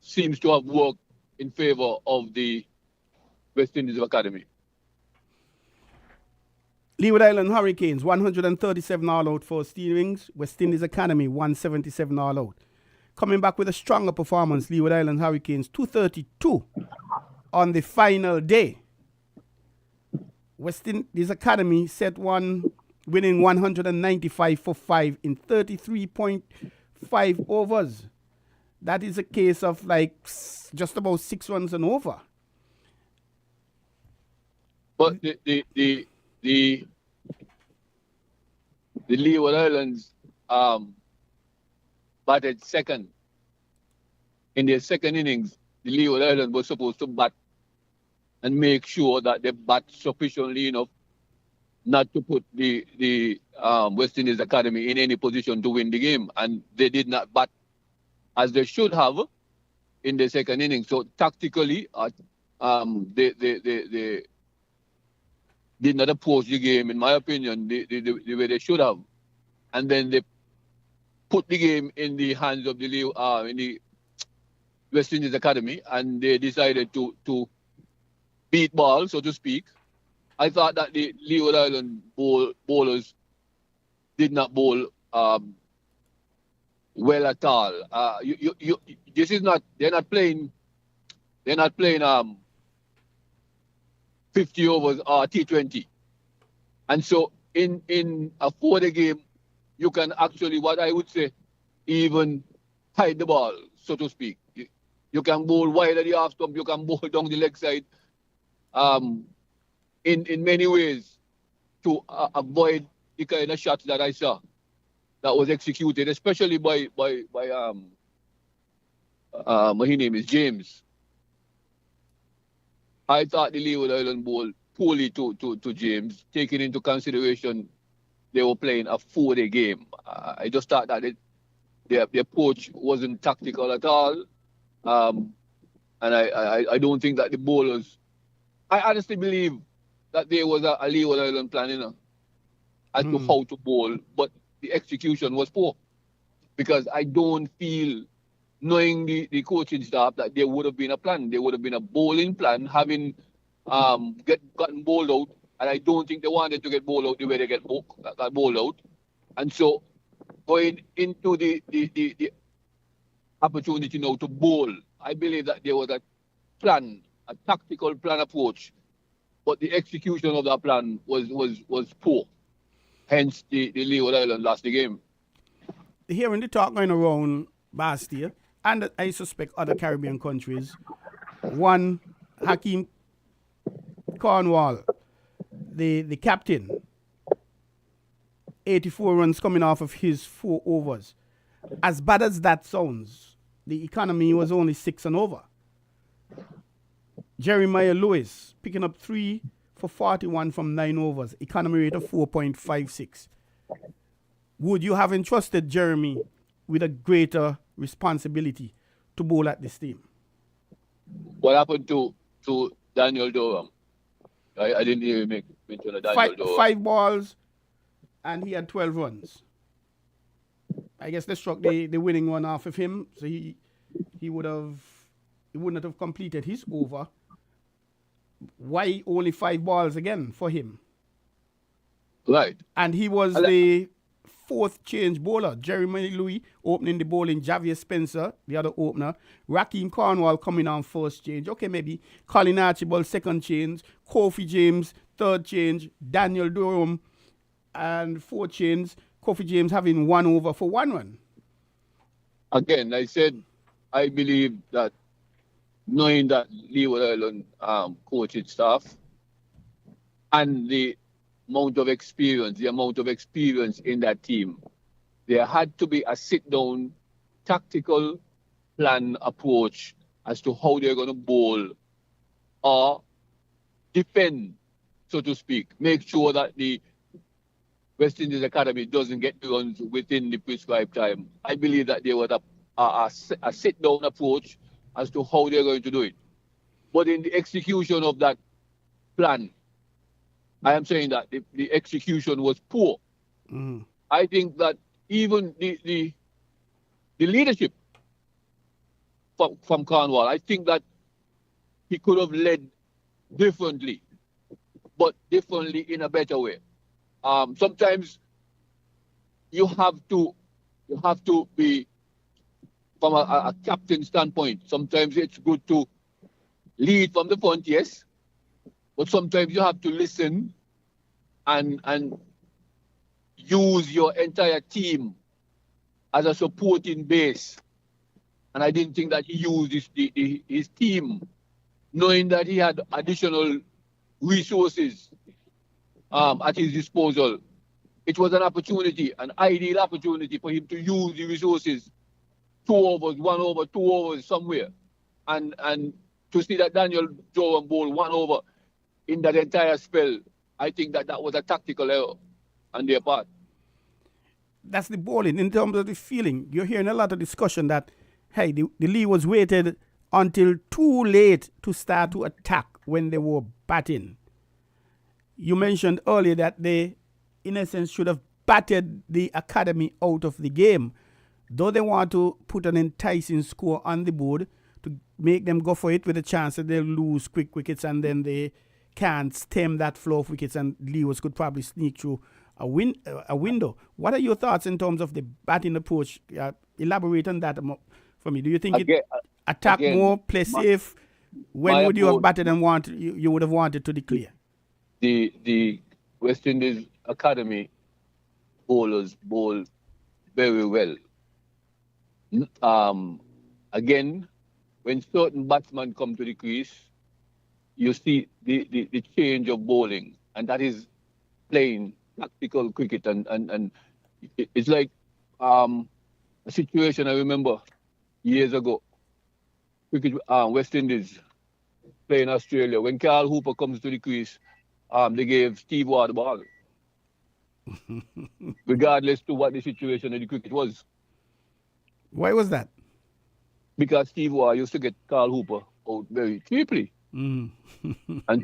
seems to have worked in favor of the West Indies Academy. Leeward Island Hurricanes, 137 all out for innings. West Indies Academy, 177 all out. Coming back with a stronger performance, Leeward Island Hurricanes, 232 on the final day. West Indies Academy set one, winning 195 for 5 in 33.5 overs. That is a case of like just about 6 runs and over. But the Leeward Islands batted second. In their second innings, the Leeward Islands was supposed to bat and make sure that they bat sufficiently enough not to put the West Indies Academy in any position to win the game. And they did not bat as they should have in the second inning. So tactically, they did not approach the game, in my opinion, the way they should have. And then they put the game in the hands of the West Indies Academy, and they decided to beat ball, so to speak. I thought that the Leeward Island bowlers did not bowl well at all. They're not playing 50 overs or T20. And so in a 4-day game, you can actually, what I would say, even hide the ball, so to speak. You can bowl wide at the half stump, you can bowl down the leg side in many ways to avoid the kind of shots that I saw. that was executed, especially by his name is James. I thought the Leeward Island ball poorly to James, taking into consideration they were playing a 4-day game. I just thought that the approach wasn't tactical at all. And I don't think that the bowlers, I honestly believe that there was a Leeward Island plan, as to how to bowl, but the execution was poor. Because I don't feel, knowing the coaching staff, that there would have been a plan. There would have been a bowling plan, having gotten bowled out, and I don't think they wanted to get bowled out the way they got bowled out. And so going into the opportunity now to bowl, I believe that there was a plan, a tactical plan approach, but the execution of that plan was poor. Hence, the Leeward Island lost the game. Hearing the talk going around Bastia, and I suspect other Caribbean countries, one, Hakeem Cornwall, the captain, 84 runs coming off of his 4 overs. As bad as that sounds, the economy was only 6 and over. Jeremiah Lewis picking up 3 for 41 from 9 overs, economy rate of 4.56. Would you have entrusted Jeremy with a greater responsibility to bowl at this team? What happened to Daniel Durham? I didn't even make mention of Daniel Durham. 5 balls, and he had 12 runs. I guess they struck the winning one off of him, so he wouldn't have completed his over. Why only 5 balls again for him? Right. And he was the 4th change bowler. Jeremy Louis opening the bowling, Javier Spencer, the other opener, Rakeem Cornwall coming on 1st change. Okay, maybe Colin Archibald 2nd change, Kofi James 3rd change, Daniel Durham and 4th change, Kofi James having 1 over for 1 run. Again, I said I believe that, knowing that Leeward Island coaching staff and the amount of experience in that team, there had to be a sit-down tactical plan approach as to how they're going to bowl or defend, so to speak. Make sure that the West Indies Academy doesn't get the runs within the prescribed time. I believe that there was a sit-down approach as to how they're going to do it. But in the execution of that plan, I am saying that the execution was poor. I think that even the leadership from Cornwall, I think that he could have led differently, but differently in a better way. Sometimes you have to be, from a captain standpoint, sometimes it's good to lead from the front, yes, but sometimes you have to listen and use your entire team as a supporting base. And I didn't think that he used his team, knowing that he had additional resources at his disposal. It was an opportunity, an ideal opportunity for him to use the resources, 2 overs, 1 over, 2 overs somewhere. And to see that Daniel Durham bowl 1 over in that entire spell, I think that was a tactical error on their part. That's the bowling. In terms of the feeling, you're hearing a lot of discussion that, hey, the Lee was waited until too late to start to attack when they were batting. You mentioned earlier that they, in essence, should have batted the academy out of the game. Though they want to put an enticing score on the board to make them go for it with a chance that they'll lose quick wickets and then they can't stem that flow of wickets and Lewis could probably sneak through a window. What are your thoughts in terms of the batting approach? Elaborate on that for me. Do you think attack more, play safe? When would you have batted and you would have wanted to declare? The West Indies Academy bowlers bowl very well. Again, when certain batsmen come to the crease, you see the change of bowling, and that is playing tactical cricket. And it's like a situation I remember years ago. Cricket, West Indies playing Australia. When Carl Hooper comes to the crease, they gave Steve Waugh the ball, regardless to what the situation of the cricket was. Why was that? Because Steve Waugh used to get Carl Hooper out very cheaply. And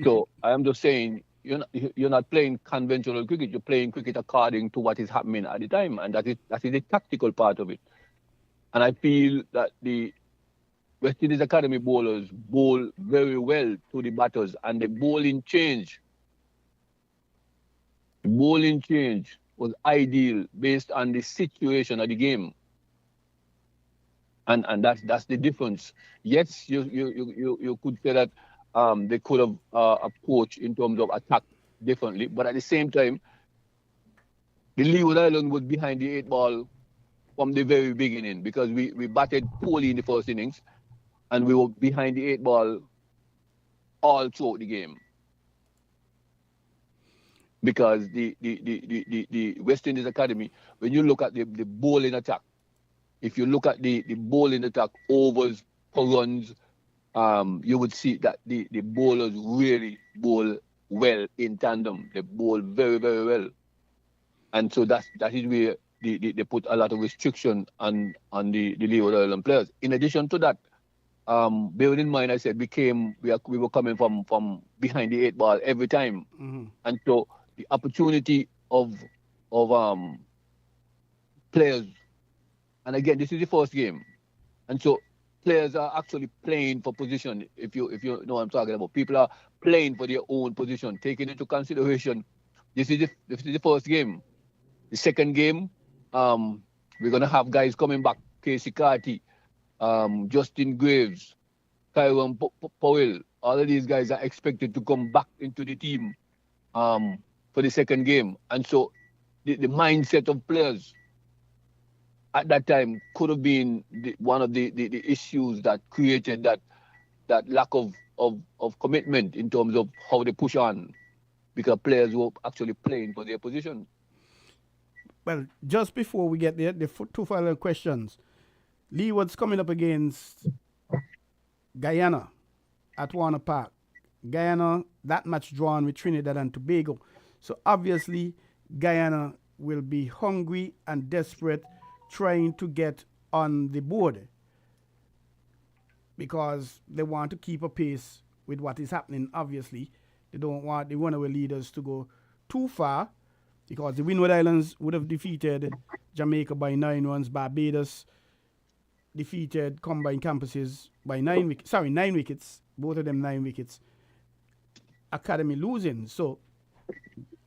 so I am just saying, you're not playing conventional cricket. You're playing cricket according to what is happening at the time, and that is the tactical part of it. And I feel that the West Indies Academy bowlers bowl very well to the batters, and the bowling change was ideal based on the situation of the game. And that's the difference. Yes, you could say that they could have approached in terms of attack differently, but at the same time, the Leeward Island was behind the 8 ball from the very beginning, because we batted poorly in the first innings, and we were behind the 8 ball all throughout the game. Because the West Indies Academy, when you look at the bowling attack, if you look at the bowling attack, overs per runs, you would see that the bowlers really bowl well in tandem. They bowl very, very well. And so that is where they put a lot of restriction on the Leeward Island players. In addition to that, bearing in mind, I said we were coming from behind the 8 ball every time. And so the opportunity of players, and again, this is the first game, and so players are actually playing for position. If you know what I'm talking about, people are playing for their own position, taking into consideration. This is the first game. The second game, we're gonna have guys coming back: Casey Carty, Justin Graves, Kyron Powell. All of these guys are expected to come back into the team for the second game, and so the mindset of players at that time could have been one of the issues that created that lack of commitment in terms of how they push on, because players were actually playing for their position. Well, just before we get there, the two final questions. Leeward's coming up against Guyana at Warner Park. Guyana, that match drawn with Trinidad and Tobago. So obviously, Guyana will be hungry and desperate, trying to get on the board, because they want to keep a pace with what is happening. Obviously, they don't want the runaway leaders to go too far, because the Windward Islands would have defeated Jamaica by 9 runs. Barbados defeated Combined Campuses by 9 wickets. Both of them 9 wickets. Academy losing. So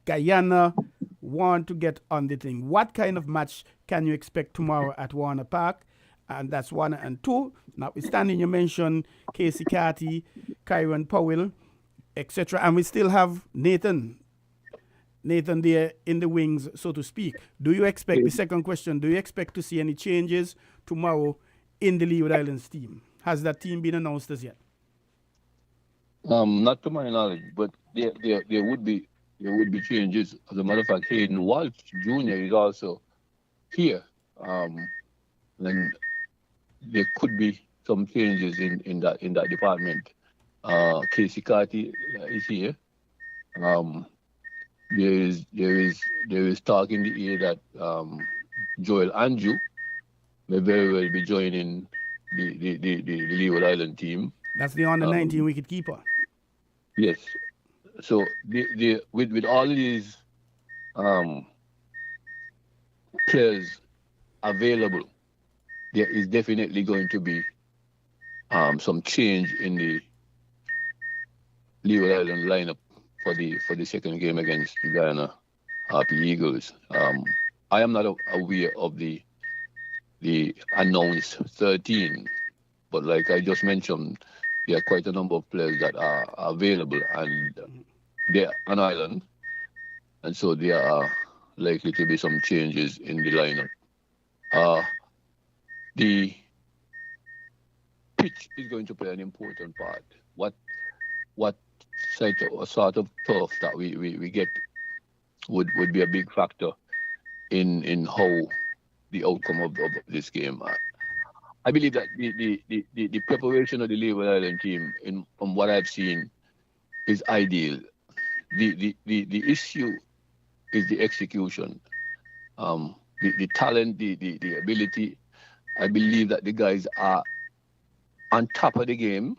Guyana want to get on the thing. What kind of match can you expect tomorrow at Warner Park? And that's 1 and 2. Notwithstanding, you mentioned Casey Carty, Kyron Powell, etc. And we still have Nathan there in the wings, so to speak. Do you expect, the second question, do you expect to see any changes tomorrow in the Leeward Islands team? Has that team been announced as yet? Not to my knowledge, but there would be changes. As a matter of fact, Hayden Walsh Jr. is also here. And there could be some changes in that department. Casey Carty is here. There is talk in the air that Joel Andrew may very well be joining the Leeward Island team. That's the under 19 wicket keeper. Yes. So with all these players available, there is definitely going to be some change in the Leeward Island lineup for the second game against the Guyana Harpy Eagles. I am not aware of the announced 13, but like I just mentioned, there are quite a number of players that are available, and they're on island, and so there are likely to be some changes in the lineup. The pitch is going to play an important part. What sort of turf that we get would be a big factor in how the outcome of this game. I believe that the preparation of the Leeward Island team, from what I've seen, is ideal. The issue is the execution, the talent, the ability. I believe that the guys are on top of the game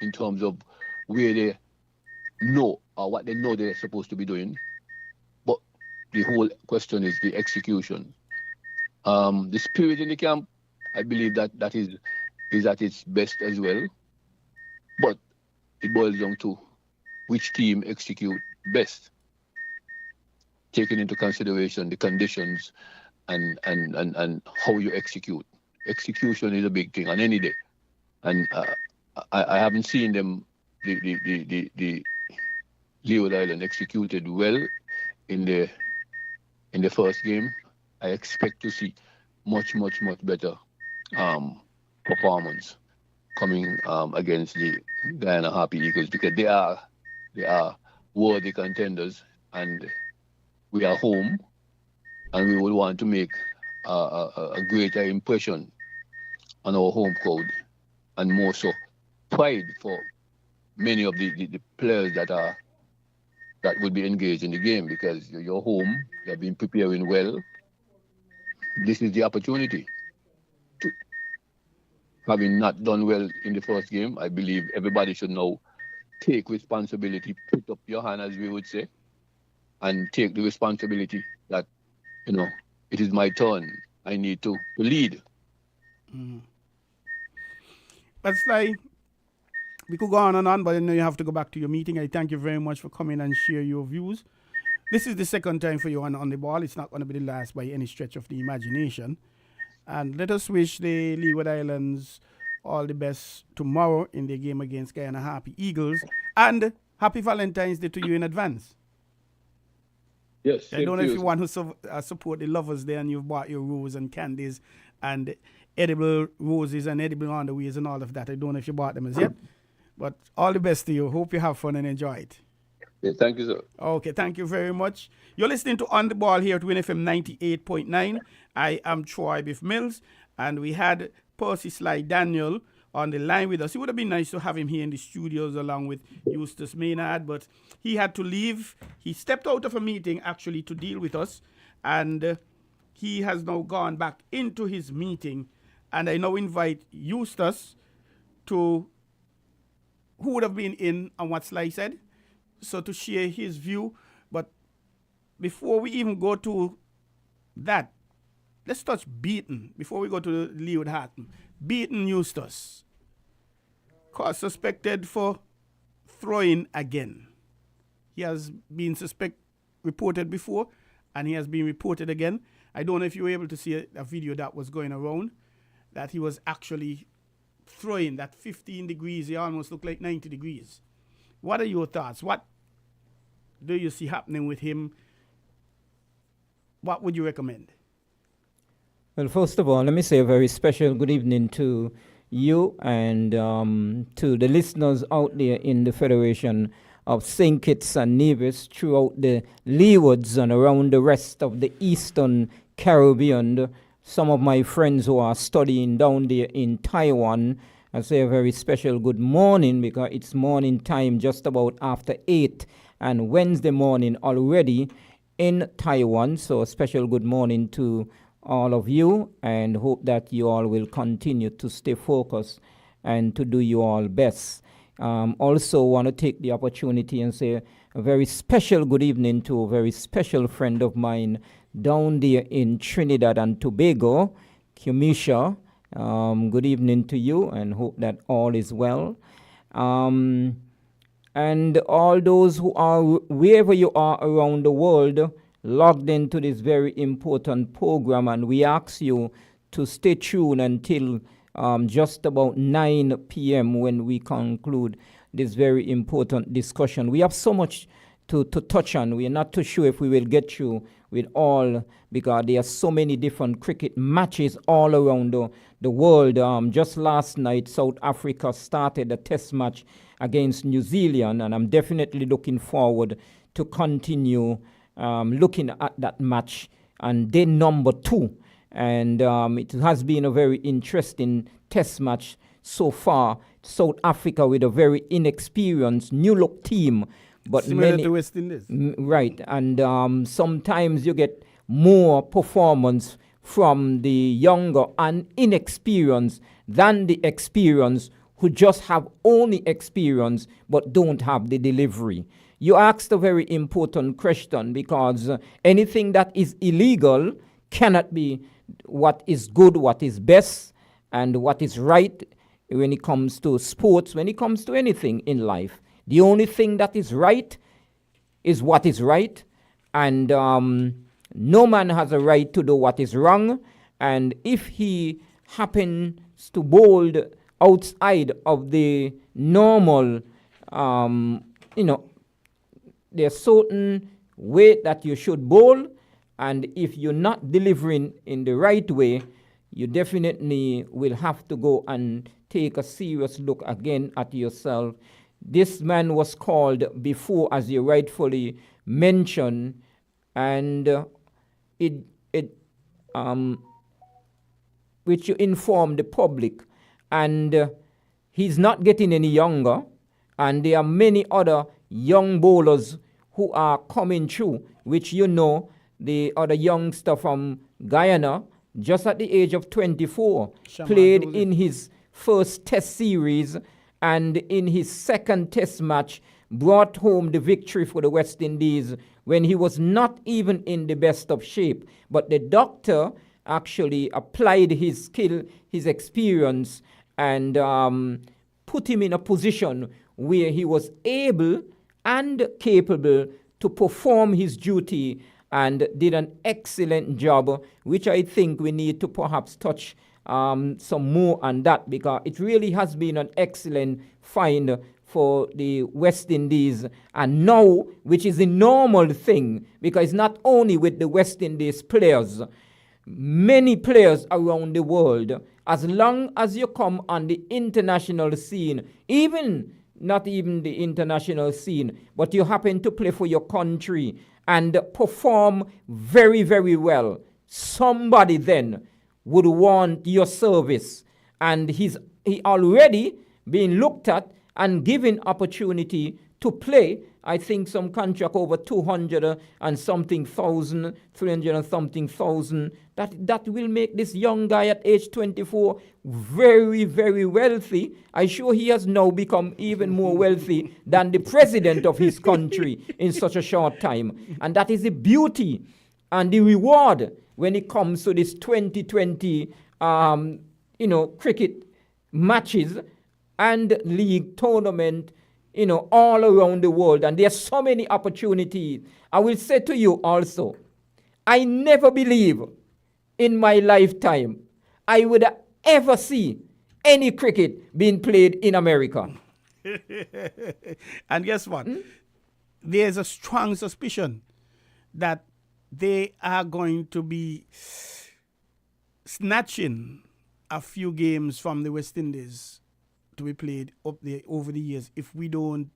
in terms of where they know or what they know they're supposed to be doing. But the whole question is the execution. The spirit in the camp, I believe that is at its best as well. But it boils down to which team execute best, taking into consideration the conditions and how you execute. Execution is a big thing on any day, and I haven't seen them the Leeward Island executed well in the first game. I expect to see much better performance coming against the Guyana Happy Eagles, because they are worthy contenders, and we are home, and we will want to make a greater impression on our home crowd, and more so pride for many of the players that would be engaged in the game, because you're home, you have been preparing well. This is the opportunity. Having not done well in the first game, I believe everybody should now take responsibility, put up your hand, as we would say, and take the responsibility that, it is my turn. I need to lead. But Sly, we could go on and on, but I know you have to go back to your meeting. I thank you very much for coming and share your views. This is the second time for you on the ball. It's not going to be the last by any stretch of the imagination. And let us wish the Leeward Islands all the best tomorrow in their game against Guyana Happy Eagles. And happy Valentine's Day to you in advance. Yes. I don't know if you want to support the lovers there, and you've bought your rose and candies and edible roses and edible underwears and all of that. I don't know if you bought them as yet. But all the best to you. Hope you have fun and enjoy it. Yeah, thank you, sir. Okay, thank you very much. You're listening to On the Ball here at WINNFM 98.9. I am Troy Biff Mills, and we had Percy Sly Daniel on the line with us. It would have been nice to have him here in the studios along with Eustace Maynard, but he had to leave. He stepped out of a meeting actually to deal with us, and he has now gone back into his meeting. And I now invite Eustace to, who would have been in on what Sly said, so to share his view. But before we even go to that, let's touch Beaton before we go to Leeward Hatton. Beaton Eustace, caught suspected for throwing again. He has been reported before, and he has been reported again. I don't know if you were able to see a video that was going around, that he was actually throwing that 15 degrees. He almost looked like 90 degrees. What are your thoughts? What do you see happening with him? What would you recommend? Well, first of all, let me say a very special good evening to you and to the listeners out there in the Federation of St. Kitts and Nevis, throughout the Leewards and around the rest of the Eastern Caribbean. Some of my friends who are studying down there in Taiwan, I say a very special good morning, because it's morning time just about after 8 and Wednesday morning already in Taiwan. So a special good morning to all of you, and hope that you all will continue to stay focused and to do your all best. Also want to take the opportunity and say a very special good evening to a very special friend of mine down there in Trinidad and Tobago, Kumisha. Good evening to you, and hope that all is well. And all those who are, wherever you are around the world, logged into this very important program, and we ask you to stay tuned until just about 9 p.m. when we conclude this very important discussion. We have so much to touch on. We are not too sure if we will get through with all, because there are so many different cricket matches all around the world. Just last night, South Africa started a test match against New Zealand, and I'm definitely looking forward to continue looking at that match. And day number 2 And it has been a very interesting test match so far. South Africa with a very inexperienced, new-look team. But similar to West Indies. Right. And sometimes you get more performance from the younger and inexperienced than the experienced who just have only experience but don't have the delivery. You asked a very important question because anything that is illegal cannot be what is good, what is best, and what is right when it comes to sports, when it comes to anything in life. The only thing that is right is what is right, and no man has a right to do what is wrong. And if he happens to bowl outside of the normal, there's certain way that you should bowl, and if you're not delivering in the right way, you definitely will have to go and take a serious look again at yourself. This man was called before, as you rightfully mentioned, and which you inform the public, and he's not getting any younger, and there are many other young bowlers who are coming through, which the other youngster from Guyana, just at the age of 24, played in his first test series, and in his second test match brought home the victory for the West Indies when he was not even in the best of shape. But the doctor actually applied his skill, his experience, and put him in a position where he was able and capable to perform his duty, and did an excellent job, which I think we need to perhaps touch some more on that, because it really has been an excellent find for the West Indies. And now, which is a normal thing, because it's not only with the West Indies players, many players around the world, as long as you come on the international scene, not even the international scene, but you happen to play for your country and perform very, very well, somebody then would want your service. And he already been looked at and given opportunity to play. I think some contract over 200 and something thousand, 300 and something thousand. That will make this young guy at age 24 very, very wealthy. I'm sure he has now become even more wealthy than the president of his country in such a short time. And that is the beauty and the reward when it comes to this 2020 cricket matches and league tournament, all around the world. And there's so many opportunities. I will say to you also, I never believe in my lifetime I would ever see any cricket being played in America. And guess what? There's a strong suspicion that they are going to be snatching a few games from the West Indies to be played up there over the years if we don't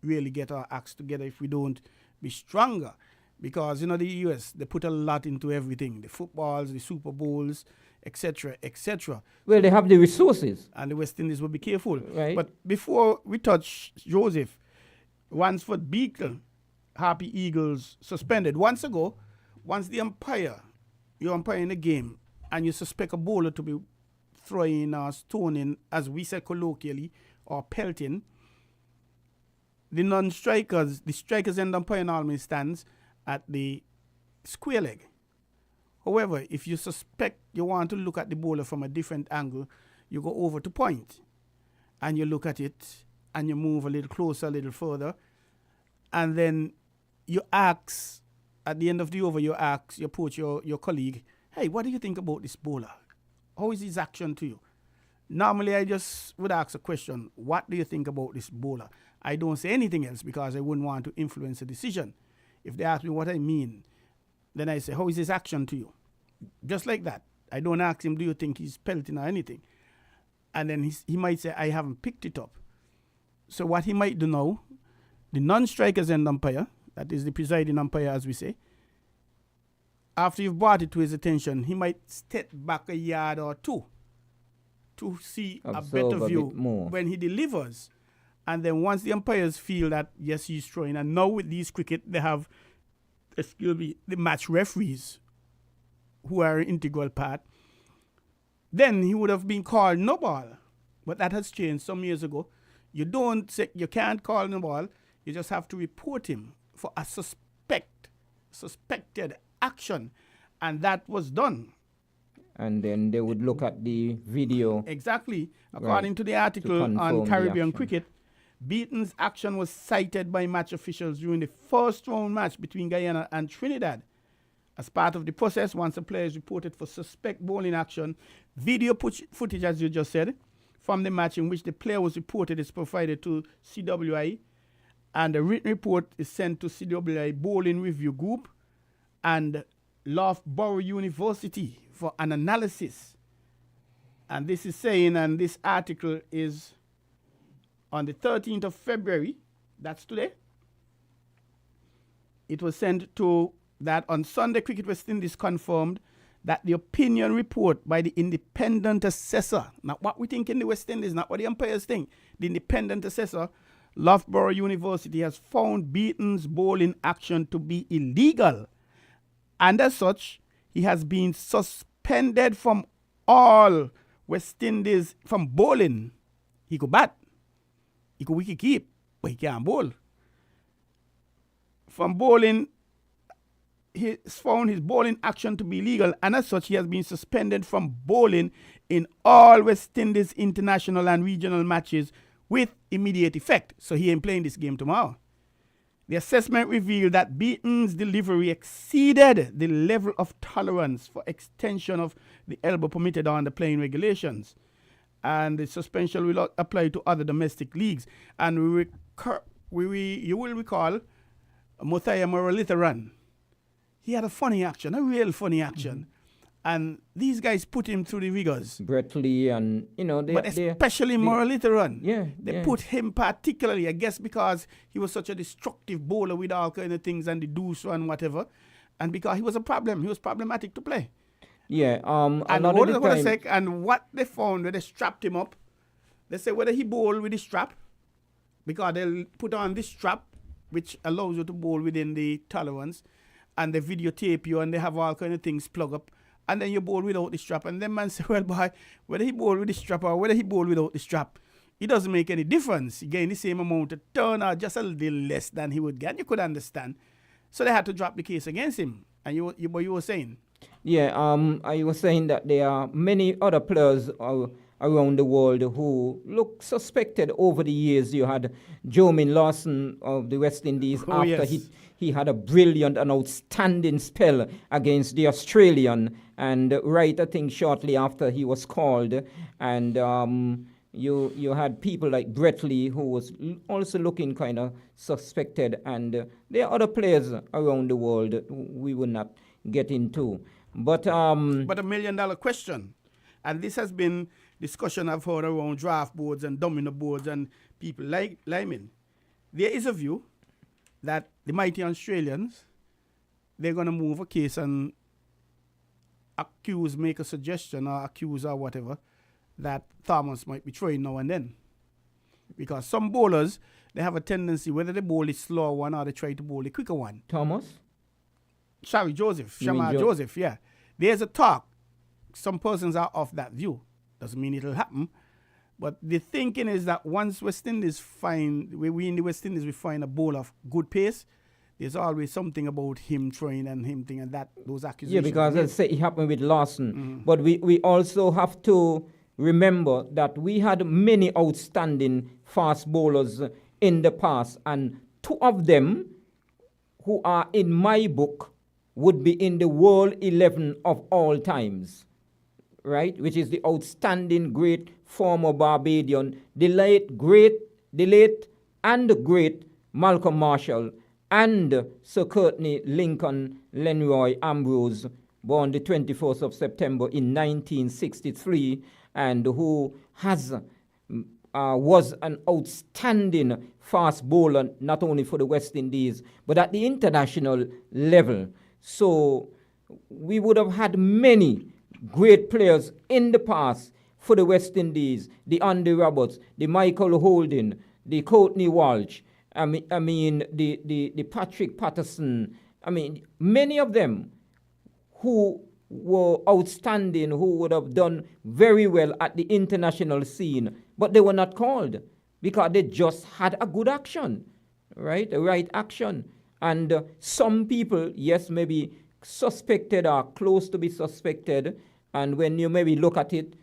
really get our acts together, if we don't be stronger. Because, the US, they put a lot into everything. The footballs, the Super Bowls, etc., etc. Well, they have the resources. And the West Indies will be careful. Right. But before we touch Joseph, Wansford Beagle, Happy Eagles, suspended. Once the you're umpiring a game, and you suspect a bowler to be throwing or stoning, as we say colloquially, or pelting, the strikers end umpire normally stands at the square leg. However, if you suspect you want to look at the bowler from a different angle, you go over to point, and you look at it, and you move a little closer, a little further, and then you ask, at the end of the over, you approach your colleague, hey, what do you think about this bowler? How is his action to you? Normally, I just would ask a question, what do you think about this bowler? I don't say anything else because I wouldn't want to influence the decision. If they ask me what I mean, then I say, how is his action to you? Just like that. I don't ask him, do you think he's pelting or anything? And then he might say, I haven't picked it up. So what he might do now, the non-strikers end umpire, that is the presiding umpire as we say, after you've brought it to his attention, he might step back a yard or two to see a Observe better a view bit more. when he delivers. And then once the umpires feel that, yes, he's throwing, and now with these cricket, they have, the match referees who are an integral part, then he would have been called no ball. But that has changed some years ago. You can't call no ball. You just have to report him for a suspected action. And that was done. And then they would look at the video. Exactly. According to the article on Caribbean cricket, Beaton's action was cited by match officials during the first round match between Guyana and Trinidad. As part of the process, once a player is reported for suspect bowling action, video footage, as you just said, from the match in which the player was reported is provided to CWI, and a written report is sent to CWI Bowling Review Group and Loughborough University for an analysis. And this is saying, and this article is on the 13th of February, that's today. It was sent to that on Sunday, Cricket West Indies confirmed that the opinion report by the independent assessor, not what we think in the West Indies, not what the umpires think, the independent assessor, Loughborough University, has found Beaton's bowling action to be illegal. And as such, he has been suspended from all West Indies from bowling. He could bat, he could wicket keep, but he can't bowl. From bowling, he found his bowling action to be illegal, and as such, he has been suspended from bowling in all West Indies international and regional matches with immediate effect. So he ain't playing this game tomorrow. The assessment revealed that Beaton's delivery exceeded the level of tolerance for extension of the elbow permitted under playing regulations, and the suspension will apply to other domestic leagues. And you will recall Muthaiya Muralitharan. He had a funny action, a real funny action. And these guys put him through the rigors. Brett Lee and, but especially Muralitharan. Yeah. They put him particularly, I guess, because he was such a destructive bowler with all kind of things and the deuce and whatever. And because he was a problem. He was problematic to play. Yeah. And what they found when they strapped him up, they say whether he bowled with the strap, because they'll put on this strap, which allows you to bowl within the tolerance, and they videotape you, and they have all kind of things plug up, and then you bowl without the strap. And then man say, well, boy, whether he bowl with the strap or whether he bowl without the strap, it doesn't make any difference. He gained the same amount of turn or just a little less than he would get. You could understand. So they had to drop the case against him. And you were saying? Yeah, I was saying that there are many other players around the world who look suspected over the years. You had Jomin Lawson of the West Indies he had a brilliant and outstanding spell against the Australian, and right, I think, shortly after he was called. And you had people like Brett Lee, who was also looking kind of suspected. And there are other players around the world we will not get into. But $1 million question, and this has been discussion I've heard around draft boards and domino boards and people like Lyman. There is a view that the mighty Australians, they're going to move a case and make a suggestion or accuse or whatever that Thomas might be throwing now and then. Because some bowlers, they have a tendency, whether they bowl the slow one or they try to bowl the quicker one. Thomas? Sorry, Shamar Joseph, yeah. There's a talk. Some persons are of that view. Doesn't mean it'll happen. But the thinking is that once West Indies we in the West Indies, we find a bowler of good pace, there's always something about him throwing and him thing and that, those accusations. Yeah, because let's say it happened with Lawson. Mm-hmm. But we also have to remember that we had many outstanding fast bowlers in the past, and two of them who are in my book would be in the World 11 of all times, right? Which is the outstanding great former Barbadian, the late and the great Malcolm Marshall, and Sir Courtney Lincoln Lenroy Ambrose, born the 24th of September in 1963, and who was an outstanding fast bowler, not only for the West Indies, but at the international level. So we would have had many great players in the past for the West Indies, the Andy Roberts, the Michael Holden, the Courtney Walsh, the Patrick Patterson. Many of them who were outstanding, who would have done very well at the international scene, but they were not called because they just had a good action, right? The right action. And some people, yes, maybe suspected or close to be suspected, and when you maybe look at it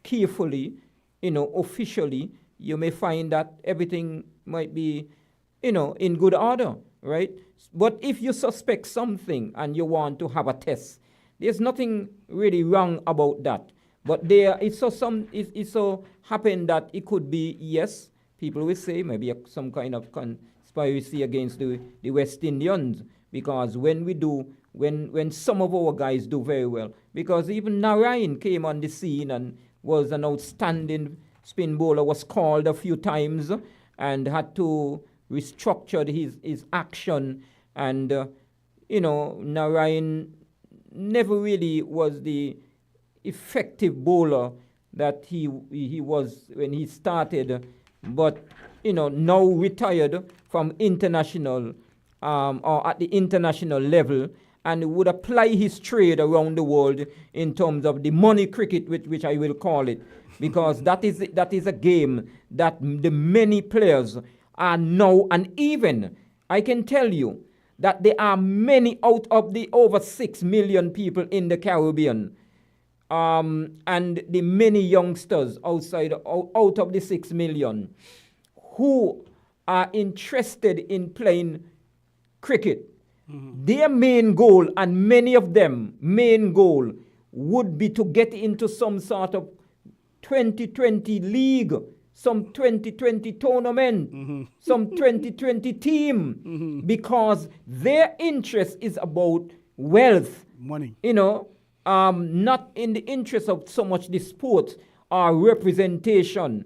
carefully, officially, you may find that everything might be, in good order, right? But if you suspect something and you want to have a test, there's nothing really wrong about that. But it so happened that it could be, yes, people will say maybe some kind of conspiracy against the West Indians, because when some of our guys do very well, because even Narayan came on the scene and was an outstanding spin bowler, was called a few times and had to restructure his action, and Narayan never really was the effective bowler that he was when he started, but now retired from international or at the international level, and would apply his trade around the world in terms of the money cricket, which I will call it, because that is a game that the many players are now, and even I can tell you that there are many out of the over 6 million people in the Caribbean, and the many youngsters out of the 6 million who are interested in playing cricket. Their main goal, and many of them main goal, would be to get into some sort of 2020 league, some 2020 tournament, some 2020 team, because their interest is about wealth, money. Not in the interest of so much the sport or representation.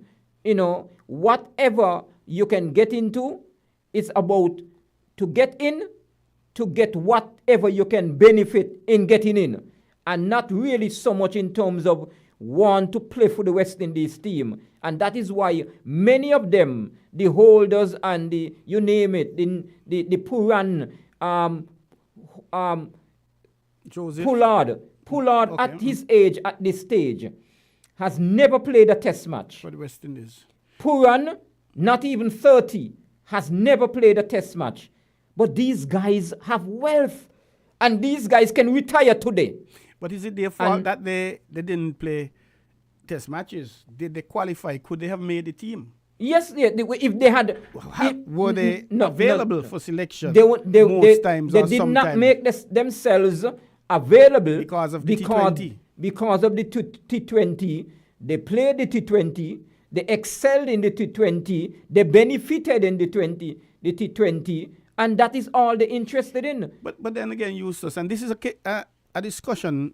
Whatever you can get into, it's about to get in, to get whatever you can benefit in getting in, and not really so much in terms of want to play for the West Indies team. And that is why many of them, the holders and the, you name it, the Puran, Joseph. Pollard okay. At his age, at this stage, has never played a test match. For the West Indies. Puran, not even 30, has never played a test match. But these guys have wealth, and these guys can retire today. But is it their fault that they didn't play test matches? Did they qualify? Could they have made the team? Yes, if they had... Were they available for selection most times they or did sometimes? not make themselves available because of the T20. Because of the T20. They played the T20. They excelled in the T20. They benefited in the T20. And that is all they're interested in. But then again, Eustace, and this is a discussion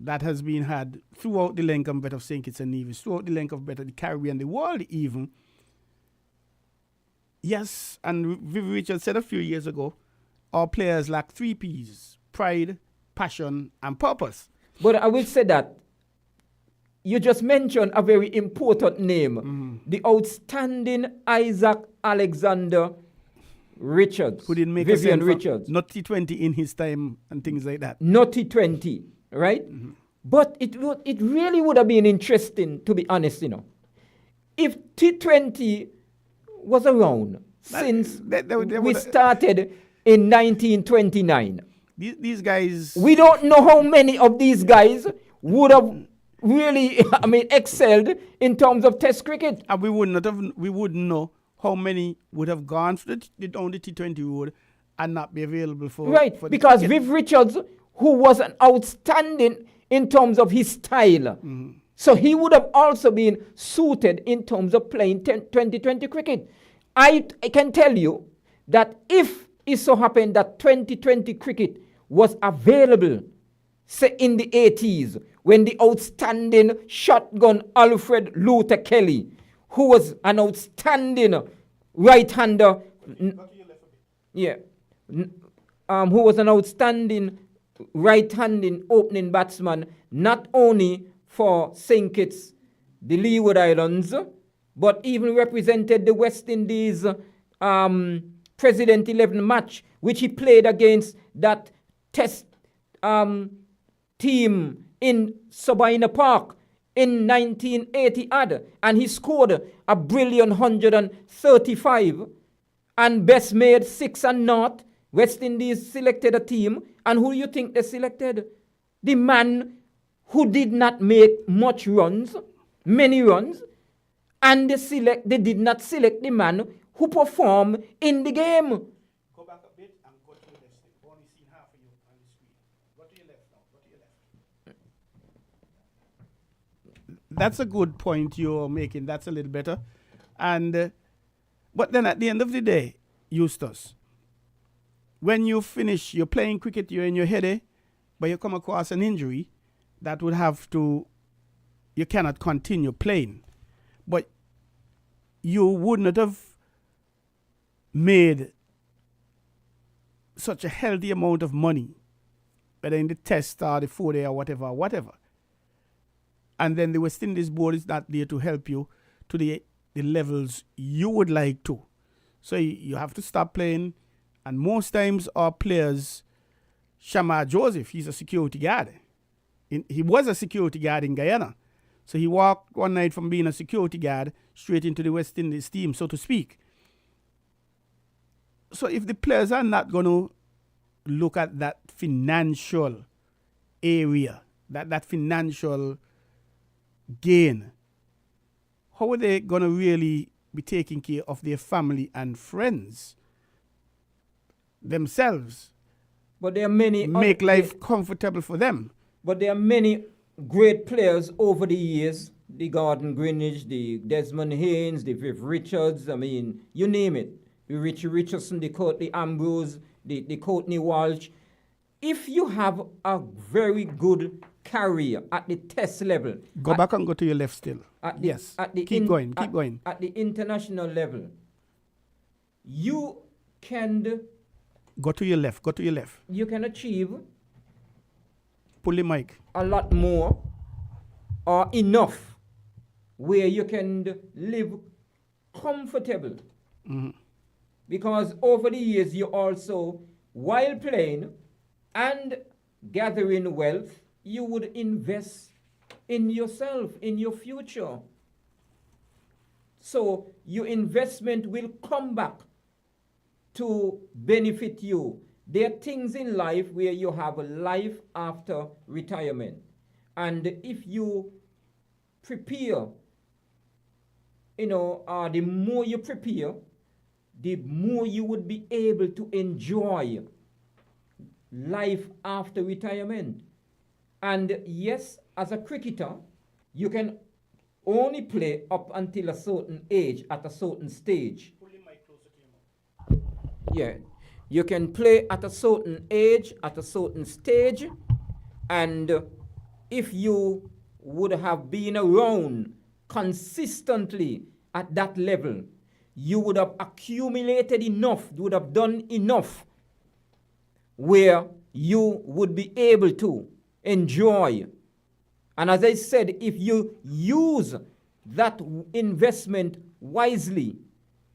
that has been had throughout the length and breadth of St. Kitts and Nevis, throughout the length and breadth of the Caribbean, the world even. Yes, and Viv Richards said a few years ago, our players lack 3 Ps: pride, passion, and purpose. But I will say that you just mentioned a very important name, the outstanding Isaac Alexander Richards, who didn't make Vivian Richards. Not T20 in his time and things like that. Not T20, right? But it really would have been interesting, to be honest, if T20 was around since we started in 1929. These guys... We don't know how many of these guys would have really, excelled in terms of test cricket. And we wouldn't know how many would have gone for the T20 road and not be available for... Right, for because cricket. Viv Richards, who was an outstanding in terms of his style, so he would have also been suited in terms of playing 2020 cricket. I can tell you that if it so happened that 2020 cricket was available, say in the 80s, when the outstanding shotgun Alfred Luther Kelly, who was an outstanding right-hander, who was an outstanding right-handed opening batsman, not only for St. Kitts, the Leeward Islands, but even represented the West Indies President 11 match, which he played against that test team in Sabina Park in 1980 and he scored a brilliant 135 and best made 6 and not. West Indies selected a team, and who do you think they selected? The man who did not make many runs, and they did not select the man who performed in the game. Go back a bit and go to the left. We've only seen half of you on the screen. Go to your left now. Go to your left. That's a good point you're making. That's a little better. And but then at the end of the day, Eustace, when you finish, you're playing cricket, you're in your headache, but you come across an injury that would have to, you cannot continue playing. But you would not have made such a healthy amount of money, whether in the test or the 4-day or whatever. And then the West Indies board is not there to help you to the levels you would like to. So you have to stop playing. And most times our players, Shamar Joseph, he's a security guard. He was a security guard in Guyana. So he walked one night from being a security guard straight into the West Indies team, so to speak. So if the players are not going to look at that financial area, that financial gain, how are they going to really be taking care of their family and friends themselves? But there are many make life comfortable for them. But there are many great players over the years. The Gordon Greenwich, the Desmond Haynes, the Biff Richards, I mean, you name it. The Richie Richardson, the Courtney Ambrose, the Courtney Walsh. If you have a very good career at the test level. Go back and go to your left still. Yes. Keep going. At the international level, you can... Go to your left. You can achieve... Pull the mic. A lot more or enough where you can live comfortable. Mm-hmm. Because over the years you also, while playing and gathering wealth, you would invest in yourself, in your future. So your investment will come back to benefit you. There are things in life where you have a life after retirement. And if you prepare, the more you prepare, the more you would be able to enjoy life after retirement. And yes, as a cricketer, you can only play up until a certain age, at a certain stage. Pull your mic closer to your mouth. Yeah. You can play at a certain age, at a certain stage, and if you would have been around consistently at that level, you would have accumulated enough, you would have done enough where you would be able to enjoy. And as I said, if you use that investment wisely,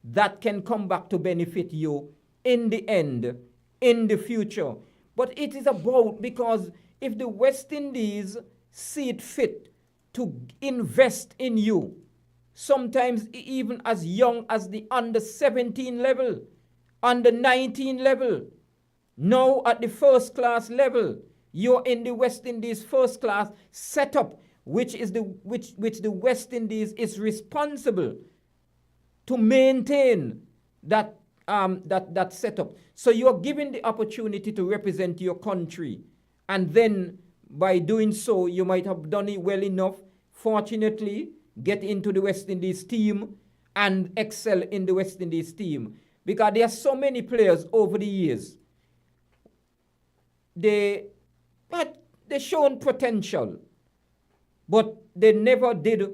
that can come back to benefit you in the end, in the future. But it is about, because if the West Indies see it fit to invest in you, sometimes even as young as the under 17 level, under 19 level, now at the first class level, you're in the West Indies first class setup, which the West Indies is responsible to maintain that setup. So you are given the opportunity to represent your country. And then by doing so, you might have done it well enough, fortunately, get into the West Indies team and excel in the West Indies team. Because there are so many players over the years. They shown potential, but they never did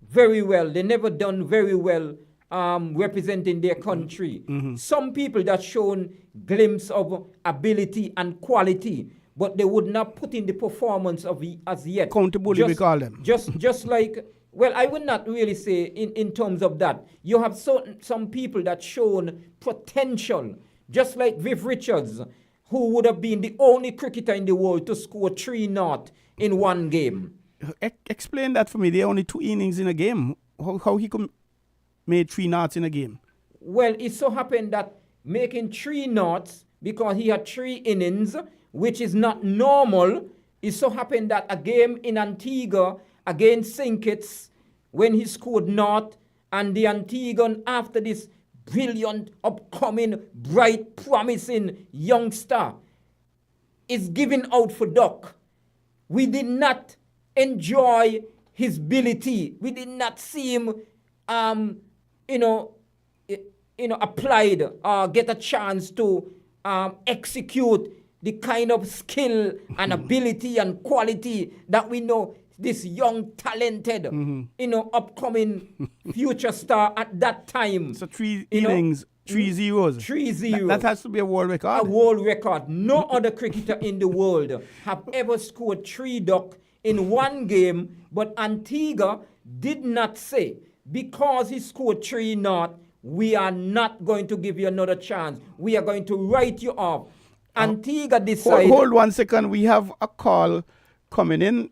very well. They never done very well representing their country. Mm-hmm. Some people that shown glimpse of ability and quality, but they would not put in the performance of as yet. Accountability, we call them. Just like, well, I would not really say in terms of that. You have some people that shown potential, just like Biff Richards, who would have been the only cricketer in the world to score 3-0 in one game. Explain that for me. There are only 2 innings in a game. How he could made 3 knots in a game? Well, it so happened that making 3 knots, because he had 3 innings, which is not normal. It so happened that a game in Antigua against St. Kitts, when he scored naught, and the Antiguan, after this brilliant, upcoming, bright, promising youngster, is giving out for duck. We did not enjoy his ability. We did not see him, applied or get a chance to execute the kind of skill and ability and quality that we know this young, talented, upcoming future star at that time. So 3 innings, 3 zeros. 3-0. That has to be a world record. A world record. No other cricketer in the world have ever scored 3 duck in one game, but Antigua did not say, because he scored 3-0, we are not going to give you another chance. We are going to write you off. Antigua decided... Hold 1 second. We have a call coming in.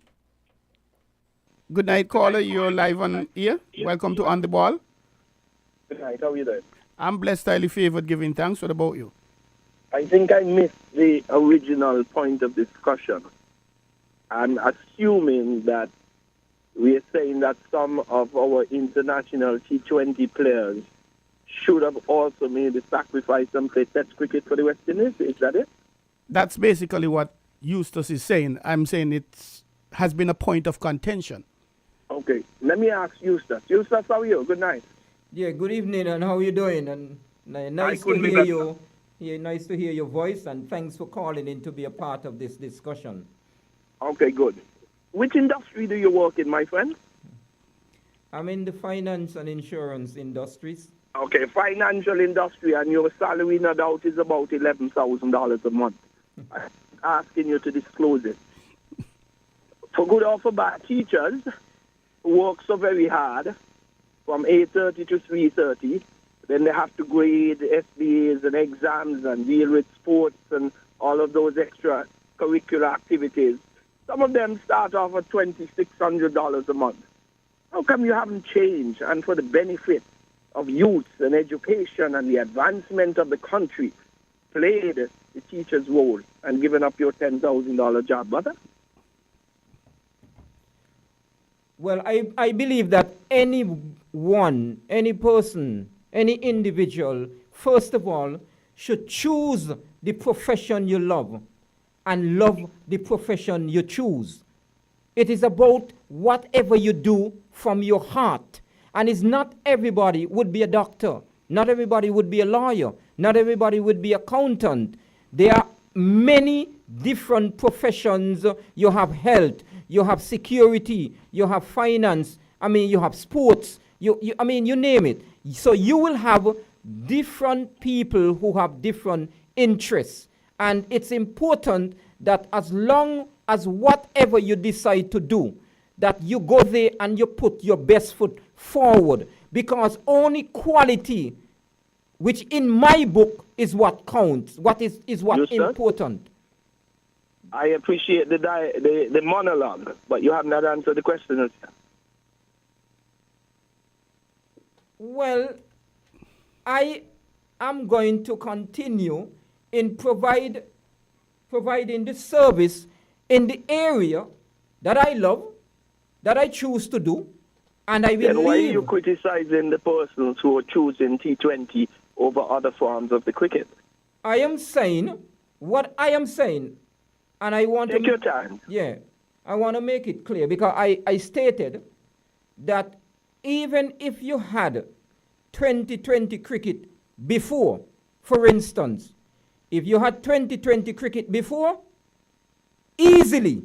Good night, caller. You're live on here. Welcome to On The Ball. Good night. How are you doing? I'm blessed, highly favored, giving thanks. What about you? I think I missed the original point of discussion. I'm assuming that we are saying that some of our international T20 players should have also made the sacrifice and play Test cricket for the West Indies. Is that it? That's basically what Eustace is saying. I'm saying it has been a point of contention. Okay. Let me ask Eustace. Eustace, how are you? Good night. Yeah, good evening, and how are you doing? And nice to hear you. Yeah, nice to hear your voice, and thanks for calling in to be a part of this discussion. Okay, good. Which industry do you work in, my friend? I'm in the finance and insurance industries. Okay, financial industry, and your salary, no doubt, is about $11,000 a month. I'm asking you to disclose it. For good or for bad, teachers work so very hard from 8:30 to 3:30. Then they have to grade SBAs and exams and deal with sports and all of those extra curricular activities. Some of them start off at $2,600 a month. How come you haven't changed? And for the benefit of youth and education and the advancement of the country, played the teacher's role and given up your $10,000 job, brother? Well, I believe that anyone, any person, any individual, first of all, should choose the profession you love and love the profession you choose. It is about whatever you do from your heart. And it's not everybody would be a doctor. Not everybody would be a lawyer. Not everybody would be accountant. There are many different professions. You have health, you have security, you have finance, you have sports, you name it. So you will have different people who have different interests. And it's important that as long as whatever you decide to do, that you go there and you put your best foot forward. Because only quality, which in my book is what counts, what is what important. I appreciate the monologue, but you have not answered the question. Well, I am going to continue in providing the service in the area that I love, that I choose to do, and I believe... Then why are you criticizing the persons who are choosing T20 over other forms of the cricket? I am saying what I am saying, and I want Take your time. Yeah, I want to make it clear, because I stated that even if you had 2020 cricket before, for instance, if you had 2020 cricket before, easily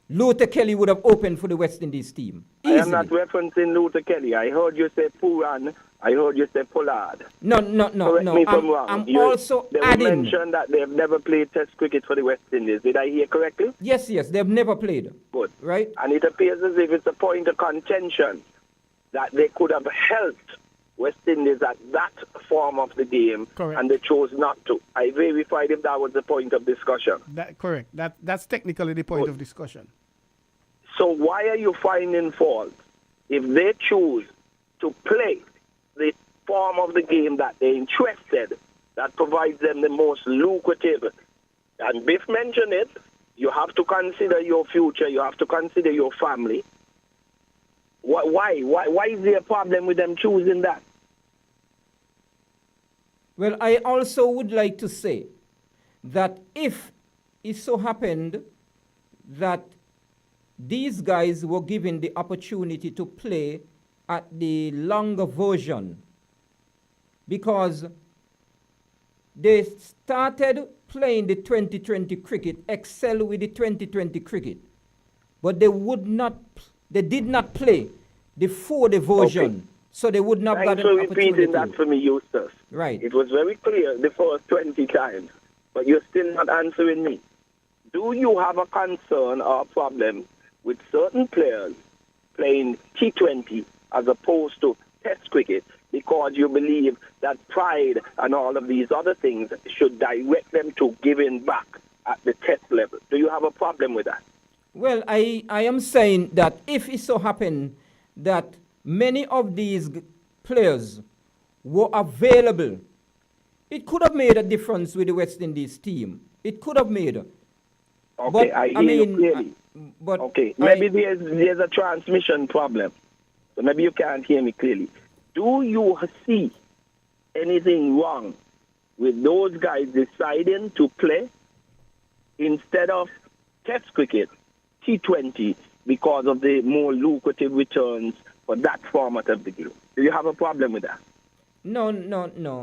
Luther Kelly would have opened for the West Indies team. Easily. I am not referencing Luther Kelly. I heard you say Pooran I heard you say Pollard. No. Correct me if I'm wrong. I'm You- also they adding. mentioned that they've never played Test cricket for the West Indies. Did I hear correctly? Yes, they've never played. Good. Right? And it appears as if it's a point of contention that they could have helped West Indies at that form of the game, Correct. and they chose not to. I verified if that was the point of discussion. Correct. That's technically the point of discussion. So why are you finding fault if they choose to play the form of the game that they're interested, that provides them the most lucrative? And Biff mentioned it. You have to consider your future. You have to consider your family. Why? Why is there a problem with them choosing that? Well, I also would like to say that if it so happened that these guys were given the opportunity to play at the longer version, because they started playing the 2020 cricket, excel with the 2020 cricket, but they did not play the 4-day version, Okay. so they would not Thanks get for an repeating opportunity. that for me, Eustace. Right. It was very clear the first 20 times, but you're still not answering me. Do you have a concern or a problem with certain players playing T20 as opposed to Test cricket because you believe that pride and all of these other things should direct them to giving back at the Test level? Do you have a problem with that? Well, I am saying that if it so happened that many of these players were available, it could have made a difference with the West Indies team. It could have made. Okay, But, I hear I mean, you clearly. But Okay, maybe there's a transmission problem. So maybe you can't hear me clearly. Do you see anything wrong with those guys deciding to play instead of Test cricket, T20, because of the more lucrative returns for that format of the game? Do you have a problem with that? No.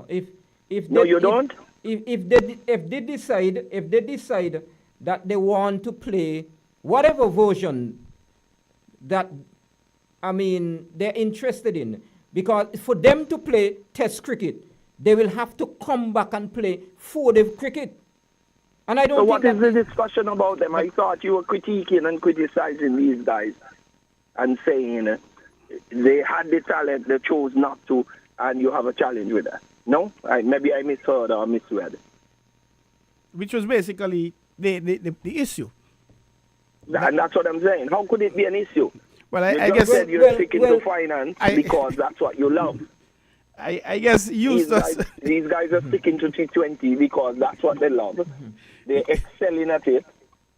If No, they, you don't? If they decide that they want to play whatever version that they're interested in, because for them to play Test cricket, they will have to come back and play 4-day cricket. And I don't So think what is the discussion about them? I thought you were critiquing and criticizing these guys and saying they had the talent, they chose not to, and you have a challenge with that. No? Maybe I misheard or misread. Which was basically the issue. And that's what I'm saying. How could it be an issue? Well, You I just guess said you're sticking to finance because that's what you love. I guess Eustace. These guys are sticking to T20 because that's what they love. They're excelling at it,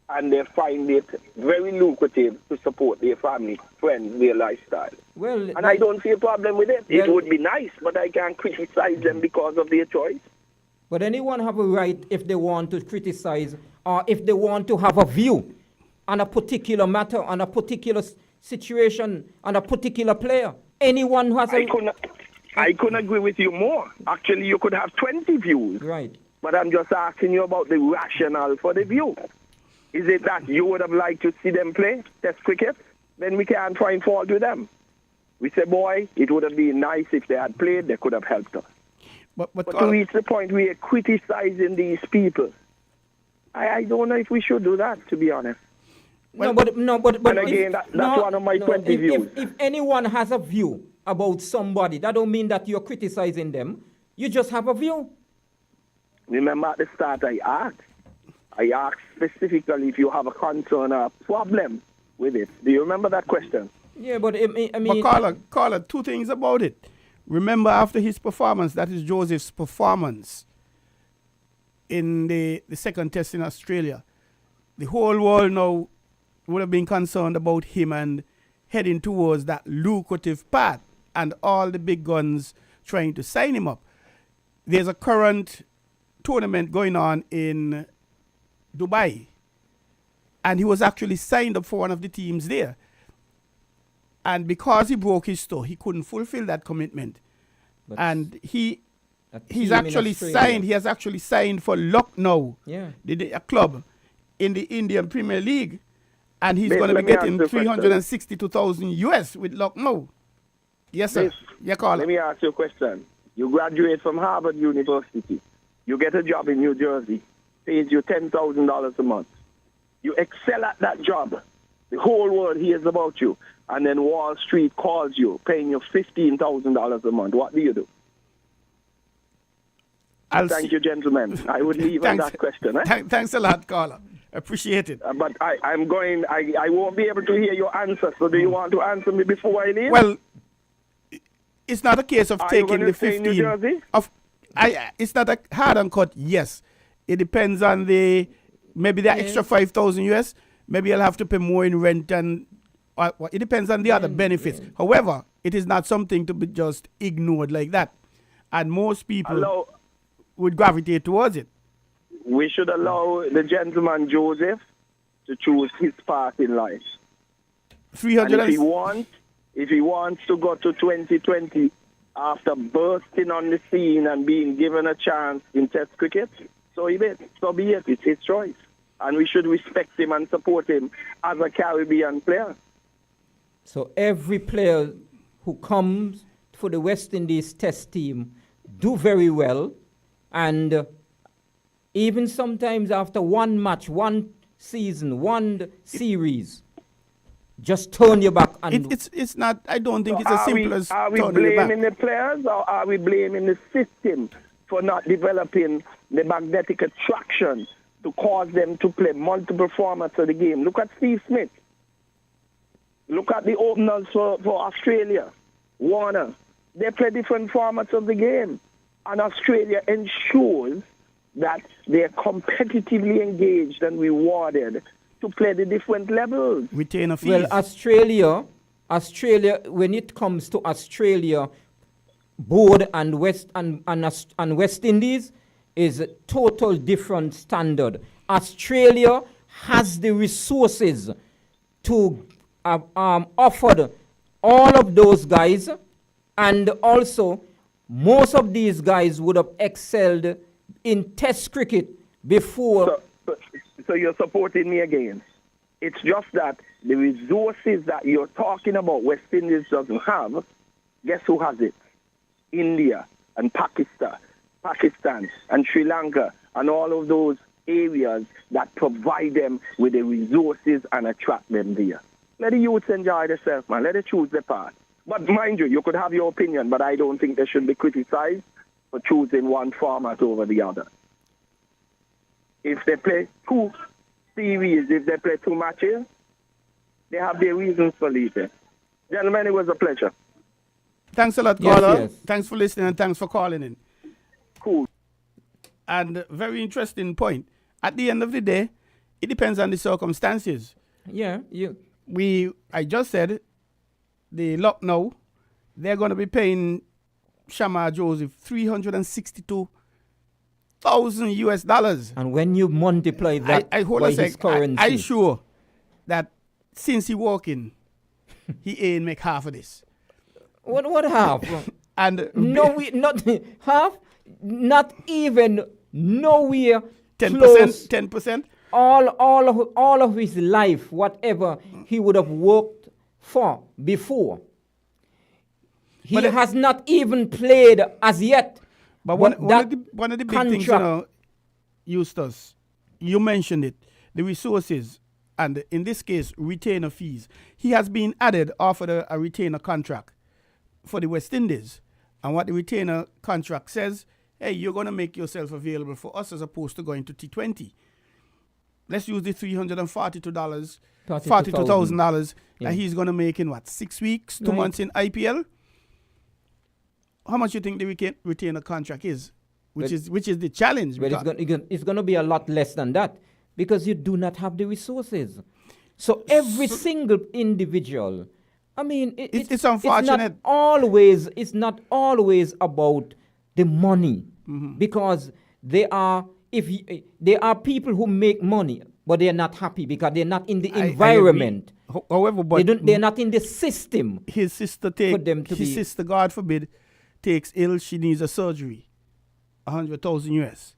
and they find it very lucrative to support their family, friends, their lifestyle. Well, And I don't see a problem with it. It Well- would be nice, but I can't criticize them because of their choice. But anyone have a right if they want to criticize or if they want to have a view on a particular matter, on a particular situation, on a particular player. Anyone who has I couldn't agree with you more. Actually, you could have 20 views. Right. But I'm just asking you about the rationale for the view. Is it that you would have liked to see them play Test cricket? Then we can't find fault with them. We say, boy, it would have been nice if they had played. They could have helped us. But But to reach the point we are criticizing these people, I don't know if we should do that, to be honest. But And again, that's one of my 20 views. If anyone has a view about somebody, that don't mean that you're criticizing them. You just have a view. Remember at the start I asked specifically if you have a concern or a problem with it. Do you remember that question? Yeah, but I mean... But caller, two things about it. Remember after his performance, that is Joseph's performance in the second test in Australia, the whole world now would have been concerned about him and heading towards that lucrative path and all the big guns trying to sign him up. There's a current tournament going on in Dubai, and he was actually signed up for one of the teams there. And because he broke his toe, he couldn't fulfill that commitment. But And he's team in actually Australia. signed. He has actually signed for Lucknow, Yeah. a club in the Indian Premier League, and he's Let going to be me ask getting you a question. 362,000 US with Lucknow. Yes, sir. Biff, Yeah, caller. let me ask you a question. You graduate from Harvard University. You get a job in New Jersey. Pays you $10,000 a month. You excel at that job. The whole world hears about you. And then Wall Street calls you, paying you $15,000 a month. What do you do? Thank you, gentlemen. I would leave on that question. Thanks a lot, caller. Appreciate it. But I won't be able to hear your answer. So do you want to answer me before I leave? Well, it's not a case of Are you taking gonna the stay in 15. New Jersey? It's not a hard and cut. Yes, it depends on maybe the extra 5,000 US. Maybe I'll have to pay more in rent and it depends on the other benefits. However, it is not something to be just ignored like that, and most people would gravitate towards it. We should allow the gentleman Joseph to choose his path in life. 300. And if he wants to go to 2020 after bursting on the scene and being given a chance in Test cricket, so be it. It's his choice, and we should respect him and support him as a Caribbean player. So every player who comes for the West Indies Test team do very well, and even sometimes after one match, one season, one series, just turn your back. And it's not. I don't think So it's as simple as are we turning your back. blaming the players, or are we blaming the system for not developing the magnetic attraction to cause them to play multiple formats of the game? Look at Steve Smith. Look at the openers for Australia. Warner. They play different formats of the game. And Australia ensures that they're competitively engaged and rewarded to play the different levels. Retain a fees. well, Australia, when it comes to Australia, board and West Indies is a total different standard. Australia has the resources to offer all of those guys, and also most of these guys would have excelled in Test cricket before. So you're supporting me again. It's just that the resources that you're talking about West Indies doesn't have, guess who has it? India and Pakistan and Sri Lanka and all of those areas that provide them with the resources and attract them there. Let the youths enjoy themselves, man. Let them choose their path. But mind you, you could have your opinion, but I don't think they should be criticized for choosing one format over the other. If they play two series, if they play two matches, they have their reasons for leaving. Gentlemen, it was a pleasure. Thanks a lot, Yes, caller. yes. Thanks for listening and thanks for calling in. Cool. And very interesting point. At the end of the day, it depends on the circumstances. Yeah, I just said the Lucknow, they're going to be paying Shamar Joseph $362,000 US. and when you multiply that I hold by a sec. his currency, I sure that since he walk in, he ain't make half of this. what half? And No, not half, not even nowhere 10%, close. 10%. All of his life, whatever he would have worked for before, he But has not even played as yet. But one that of the big things, Eustace, you mentioned it, the resources, and in this case, retainer fees. He has been offered a retainer contract for the West Indies. And what the retainer contract says, hey, you're going to make yourself available for us as opposed to going to T20. Let's use the $42,000 that he's going to make in 6 weeks, 2 months in IPL? How much you think the retainer contract is? Which is the challenge. But it's going to be a lot less than that because you do not have the resources. So every single individual, I mean, it's unfortunate. It's not always about the money because there are people who make money, but they're not happy because they're not in the environment. However, but they're not in the system. His sister sister, God forbid, takes ill. She needs a surgery, $100,000 US.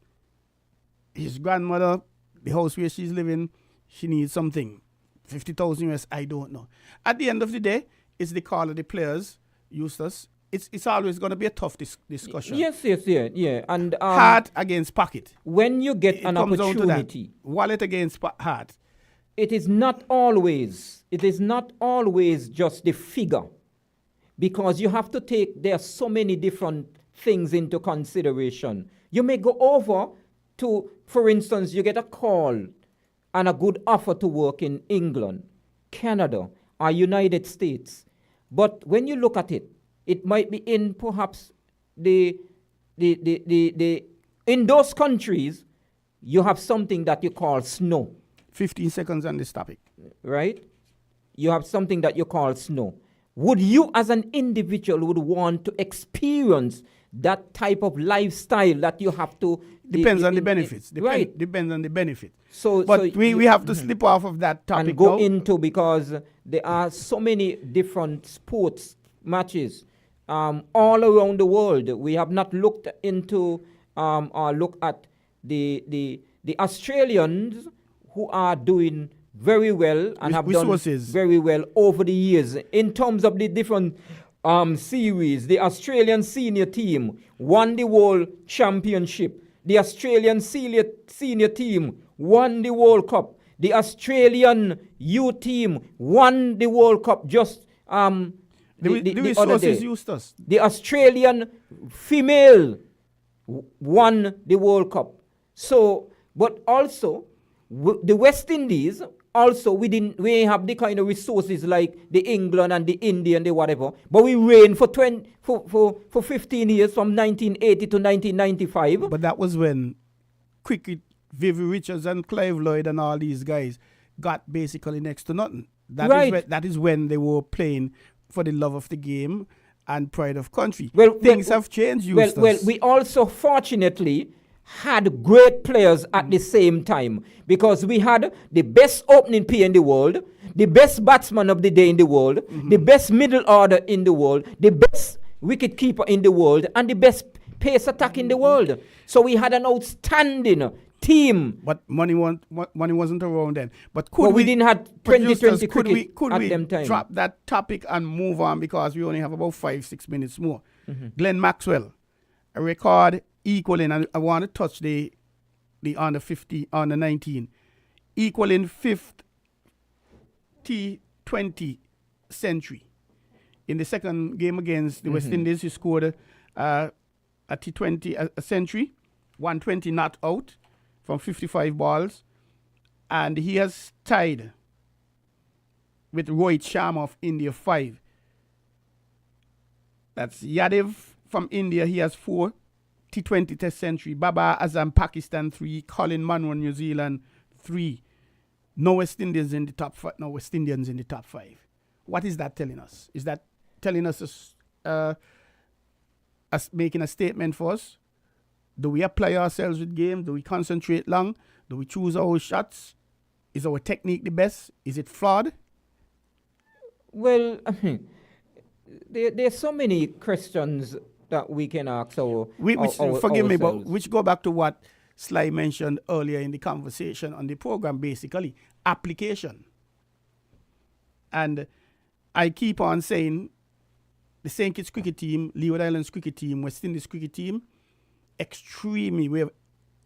His grandmother, the house where she's living, she needs something, $50,000 US. I don't know. At the end of the day, it's the call of the players Eustace, it's always going to be a tough discussion. Yes, yeah. And Heart against pocket. when you get It an comes down to that. opportunity, Wallet against heart. it is not always just the figure, because you have to take, there are so many different things into consideration. You may go over to, for instance, you get a call and a good offer to work in England, Canada, or United States. But when you look at it, it might be in perhaps in those countries, you have something that you call snow. 15 seconds on this topic. Right? You have something that you call snow. Would you as an individual would want to experience that type of lifestyle that you have to... Depends on the benefits. Right. Depends on the benefit. But we have to slip off of that topic and go now. into, because there are so many different sports matches all around the world. We have not looked into or look at the Australians who are doing very well and have done very well over the years in terms of the different series. The Australian senior team won the world championship. The Australian senior team won the World Cup. The Australian U team won the World Cup just the other day. Eustace. The Australian female won the World Cup. So, but also the West Indies, also we have the kind of resources like the England and the India and the whatever, but we reigned for 15 years from 1980 to 1995. But that was when cricket, Vivi Richards and Clive Lloyd and all these guys got basically next to nothing. That is when they were playing for the love of the game and pride of country. Things have changed, Eustace. Well, we also fortunately had great players at the same time, because we had the best opening pair in the world, the best batsman of the day in the world, the best middle order in the world, the best wicket keeper in the world, and the best pace attack in the world. So we had an outstanding team. But money wasn't around then. But we didn't have 2020 cricket could at we them time. Drop that topic and move on, because we only have about 5-6 minutes more. Glenn Maxwell, a record equaling, and I want to touch the under 50, under 19, equaling 5th T20 century. In the second game against the West Indies, he scored a T20 a century, 120 not out from 55 balls, and he has tied with Rohit Sharma of India 5. That's Yadav from India. He has 4 T20 Test century. Baba Azam, Pakistan 3. Colin Munro, New Zealand 3. No West Indians in the top 5. No West Indians in the top 5. What is that telling us? Is that telling us as making a statement for us? Do we apply ourselves with game? Do we concentrate long? Do we choose our shots? Is our technique the best? Is it flawed? Well, I mean, there's so many questions that we can ask forgive me, but ourselves. which go back to what Sly mentioned earlier in the conversation on the program, basically, application. And I keep on saying the St. Kitts cricket team, Leeward Islands cricket team, West Indies cricket team, we are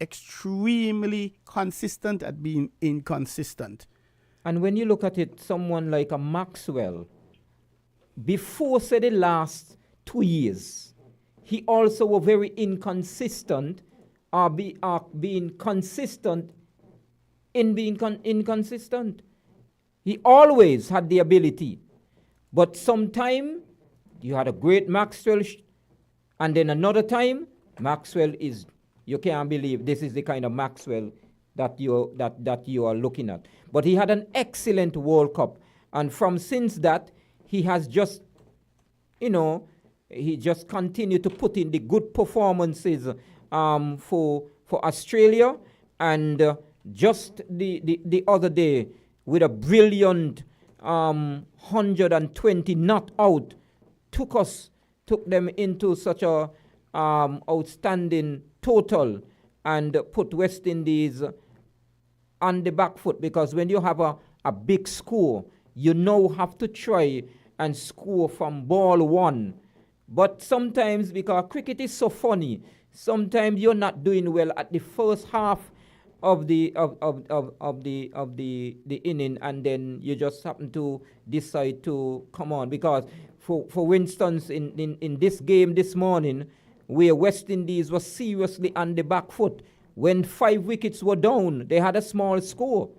extremely consistent at being inconsistent. And when you look at it, someone like a Maxwell, before, say, the last 2 years, he also was very inconsistent, being consistent in being inconsistent. He always had the ability. But sometime you had a great Maxwell, and then another time, Maxwell is, you can't believe this is the kind of Maxwell that you are looking at. But he had an excellent World Cup. And since that, he has just, he just continued to put in the good performances for Australia. And just the other day, with a brilliant 120 not out, took them into such a outstanding total, and put West Indies on the back foot, because when you have a big score, you now have to try and score from ball one. But sometimes, because cricket is so funny, sometimes you're not doing well at the first half of the inning, and then you just happen to decide to come on. Because for instance, in this game this morning, where West Indies was seriously on the back foot, when 5 wickets were down, they had a small score,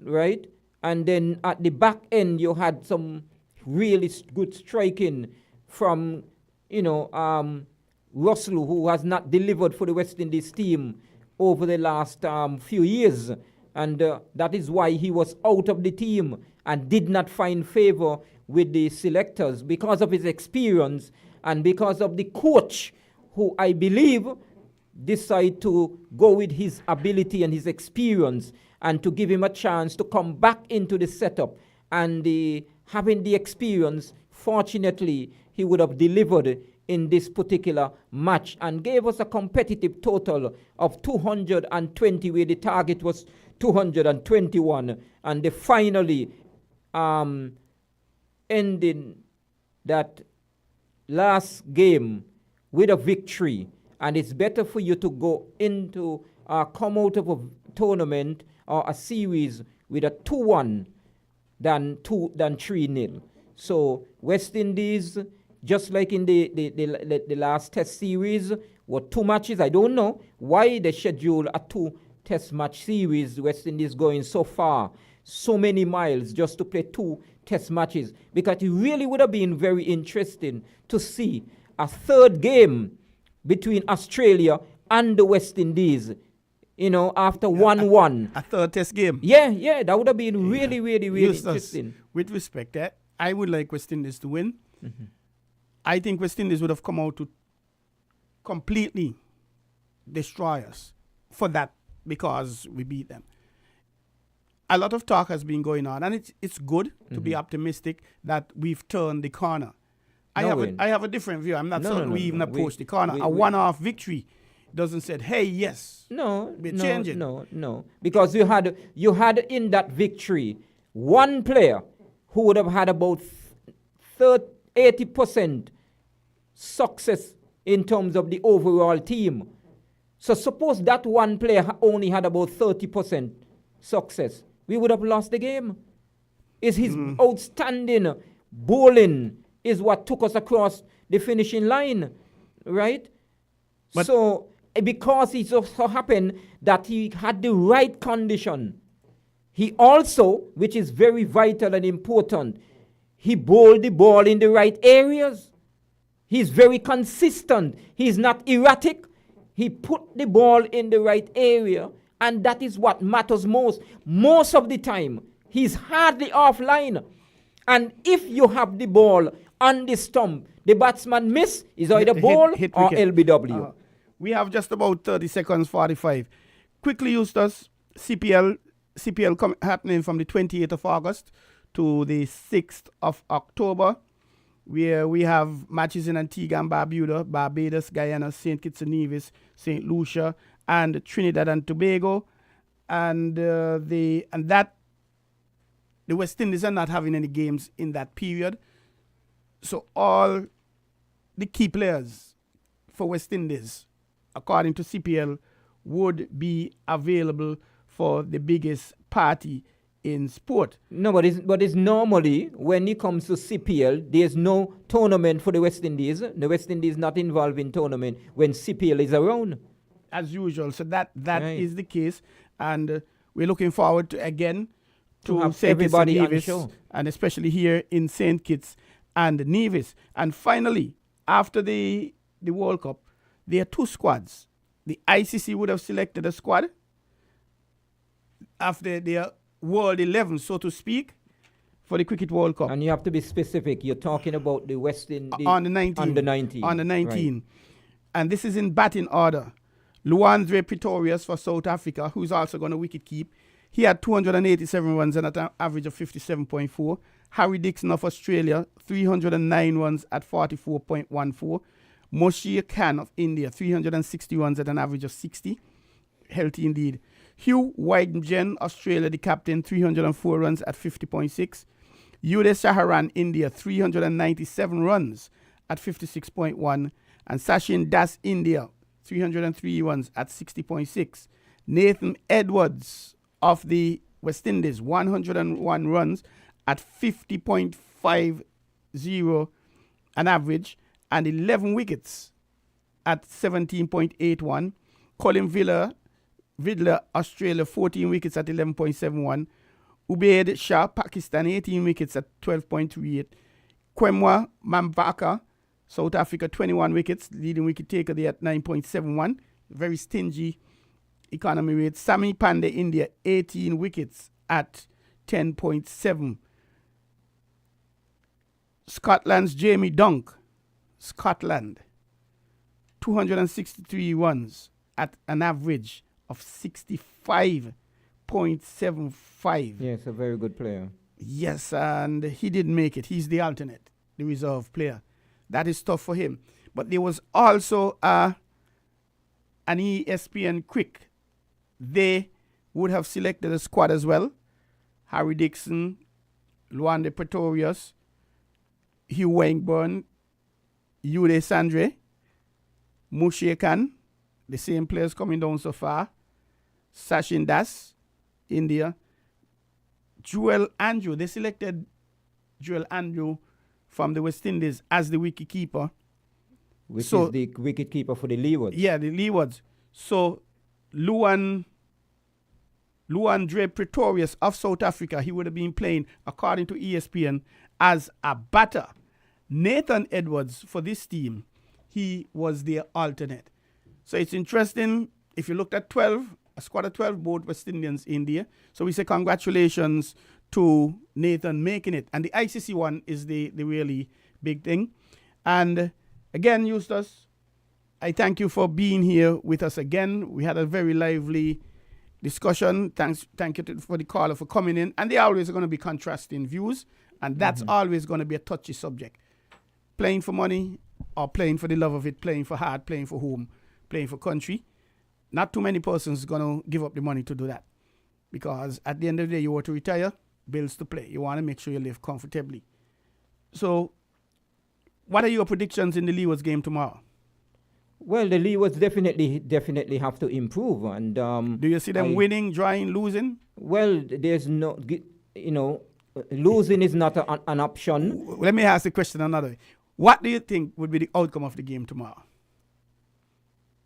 right? And then at the back end, you had some really good striking from, Russell, who has not delivered for the West Indies team over the last few years. And that is why he was out of the team and did not find favor with the selectors, because of his experience and because of the coach, who I believe decided to go with his ability and his experience and to give him a chance to come back into the setup. And having the experience, fortunately, he would have delivered in this particular match and gave us a competitive total of 220, where the target was 221. And they finally ending that last game with a victory. And it's better for you to go into come out of a tournament or a series with a 2-1 than 3-0. So West Indies, just like in the last test series, were 2 matches. I don't know why they schedule a 2 test match series. West Indies going so far, so many miles, just to play 2 test matches, because it really would have been very interesting to see a third game between Australia and the West Indies, after 1-1. A third test game. Yeah, that would have been really, really, really interesting. With respect, I would like West Indies to win. Mm-hmm. I think West Indies would have come out to completely destroy us for that, because we beat them. A lot of talk has been going on, and it's good to be optimistic that we've turned the corner. I have a different view. I'm not saying we even approached the corner. A one-off victory doesn't say, hey, yes. Change it. No. Because you had in that victory one player who would have had about 80% success in terms of the overall team. So suppose that one player only had about 30% success, we would have lost the game. It's his outstanding bowling is what took us across the finishing line, right? But so because it so happened that he had the right condition, he also, which is very vital and important, he bowled the ball in the right areas. He's very consistent. He's not erratic. He put the ball in the right area, and that is what matters most. Most of the time, he's hardly offline. And if you have the ball on the stump, the batsman miss, is either ball or LBW. We have just about 30 seconds, 45. Quickly, Eustace, CPL happening from the 28th of August to the 6th of October, where we have matches in Antigua and Barbuda, Barbados, Guyana, St. Kitts and Nevis, St. Lucia, and Trinidad and Tobago. And the West Indies are not having any games in that period. So all the key players for West Indies, according to CPL, would be available for the biggest party in sport. No, but it's normally, when it comes to CPL, there's no tournament for the West Indies. The West Indies not involved in tournament when CPL is around. As usual. So that right. is the case. And we're looking forward to St. Kitts and Nevis, and especially here in St. Kitts and Nevis. And finally, after the World Cup, there are 2 squads. The ICC would have selected a squad after their World 11, so to speak, for the Cricket World Cup. And you have to be specific. You're talking about the West Indies on the 19. Under 19. On the 19. Right. And this is in batting order. Luandre Pretorius for South Africa, who's also going to wicket keep. He had 287 runs and an average of 57.4. Harry Dixon of Australia, 309 runs at 44.14. Moshir Khan of India, 360 runs at an average of 60. Healthy indeed. Hugh Wighton, Australia, the captain, 304 runs at 50.6. Uday Saharan, India, 397 runs at 56.1. And Sachin Das, India, 303 runs at 60.6. Nathan Edwards of the West Indies, 101 runs at 50.50 an average and 11 wickets at 17.81. Colin Vidler, Australia, 14 wickets at 11.71. Ubaid Shah, Pakistan, 18 wickets at 12.38. Kwemwa Mambaka, South Africa, 21 wickets, leading wicket taker there at 9.71. Very stingy economy rate. Sami Pandey, India, 18 wickets at 10.7. Scotland's Jamie Dunk, Scotland, 263 runs at an average of 65.75. Yes, a very good player. Yes, and he didn't make it. He's the alternate, the reserve player. That is tough for him. But there was also an ESPN Quick. They would have selected a squad as well. Harry Dixon, Luande Pretorius, Hugh Wangburn, Uday Sandre, Mushe Khan, the same players coming down so far. Sachin Das, India. Joel Andrew, they selected Joel Andrew from the West Indies as the wicketkeeper. Which is the wicketkeeper for the Leewards. Yeah, the Leewards. So Luandre Pretorius of South Africa, he would have been playing, according to ESPN, as a batter. Nathan Edwards for this team, he was their alternate. So it's interesting, if you looked at 12, a squad of 12, both West Indians, India. So we say congratulations to Nathan making it. And the ICC one is the really big thing. And again, Eustace, I thank you for being here with us again. We had a very lively discussion. Thank you for the caller for coming in. And they always are going to be contrasting views. And that's always going to be a touchy subject. Playing for money or playing for the love of it, playing for heart, playing for home, playing for country. Not too many persons going to give up the money to do that. Because at the end of the day, you want to retire, bills to play. You want to make sure you live comfortably. So, what are your predictions in the Leewards game tomorrow? Well, the Leewards definitely have to improve. And do you see them winning, drawing, losing? Well, there's no, losing is not an option. Let me ask the question another way. What do you think would be the outcome of the game tomorrow?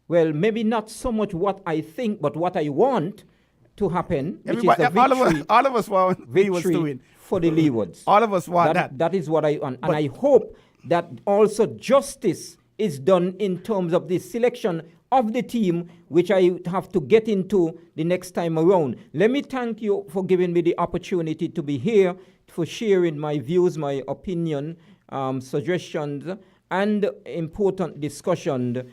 Well, maybe not so much what I think, but what I want to happen, which is a victory. All of us want Leewards to win. For the Leewards. All of us want that. That is what I want. And I hope that also justice is done in terms of the selection of the team, which I have to get into the next time around. Let me thank you for giving me the opportunity to be here, for sharing my views, my opinion, suggestions, and important discussion.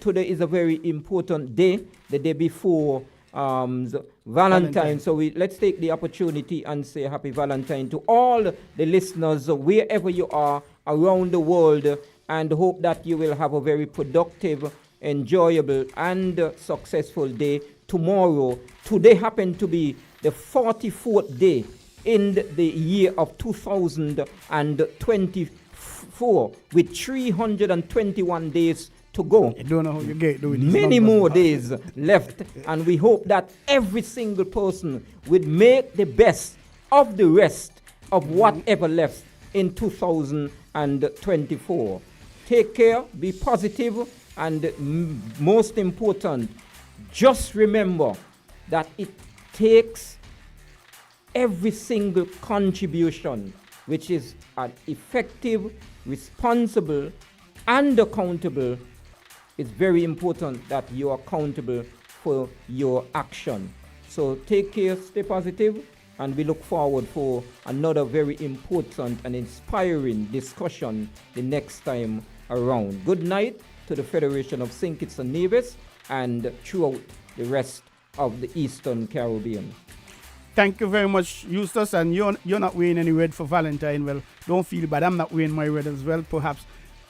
Today is a very important day, the day before Valentine. So let's take the opportunity and say happy Valentine to all the listeners, wherever you are around the world, and hope that you will have a very productive, enjoyable, and successful day tomorrow. Today happened to be the 44th day in the year of 2024, with 321 days to go. You don't know how you get doing many more days left, and we hope that every single person would make the best of the rest of whatever left in 2024. Take care, be positive, and most important, just remember that it takes every single contribution, which is an effective, responsible, and accountable. It's very important that you are accountable for your action. So take care, stay positive, and we look forward for another very important and inspiring discussion the next time around. Good night to the Federation of St. Kitts and Nevis and throughout the rest of the Eastern Caribbean. Thank you very much, Eustace. And you're not wearing any red for Valentine. Well, don't feel bad. I'm not wearing my red as well. Perhaps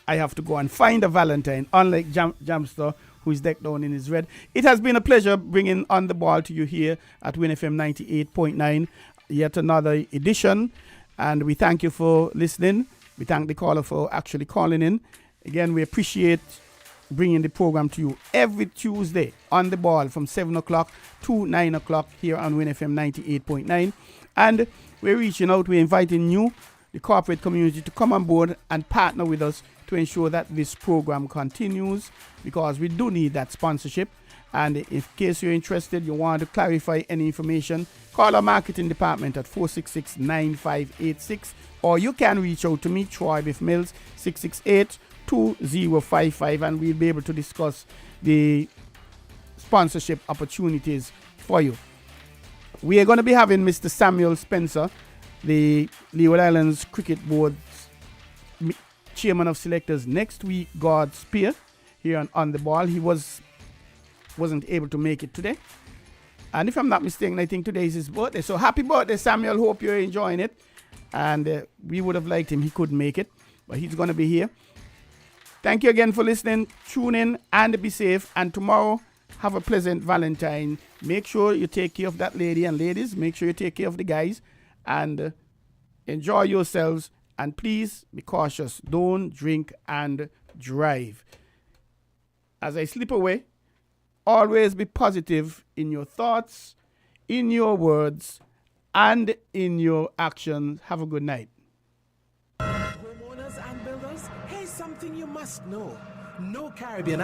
I have to go and find a Valentine, unlike Jamster, who is decked down in his red. It has been a pleasure bringing On the Ball to you here at WIN FM 98.9. Yet another edition. And we thank you for listening. We thank the caller for actually calling in. Again, we appreciate bringing the program to you every Tuesday on the ball from 7 o'clock to 9 o'clock here on WINNFM 98.9. And we're reaching out, we're inviting you, the corporate community, to come on board and partner with us to ensure that this program continues, because we do need that sponsorship. And in case you're interested, you want to clarify any information, call our marketing department at 466-9586, or you can reach out to me, Troy Biff Mills, 668-2055, and we'll be able to discuss the sponsorship opportunities for you. We are going to be having Mr. Samuel Spencer, the Leeward Islands Cricket Board's chairman of selectors, next week, God Spear, here on the ball. He wasn't able to make it today. And if I'm not mistaken, I think today is his birthday. So happy birthday, Samuel. Hope you're enjoying it. And we would have liked him. He couldn't make it, but he's going to be here. Thank you again for listening. Tune in and be safe. And tomorrow, have a pleasant Valentine. Make sure you take care of that lady. And ladies, make sure you take care of the guys. And enjoy yourselves. And please be cautious. Don't drink and drive. As I slip away, always be positive in your thoughts, in your words, and in your actions. Have a good night. Homeowners and builders, here's something you must know. No Caribbean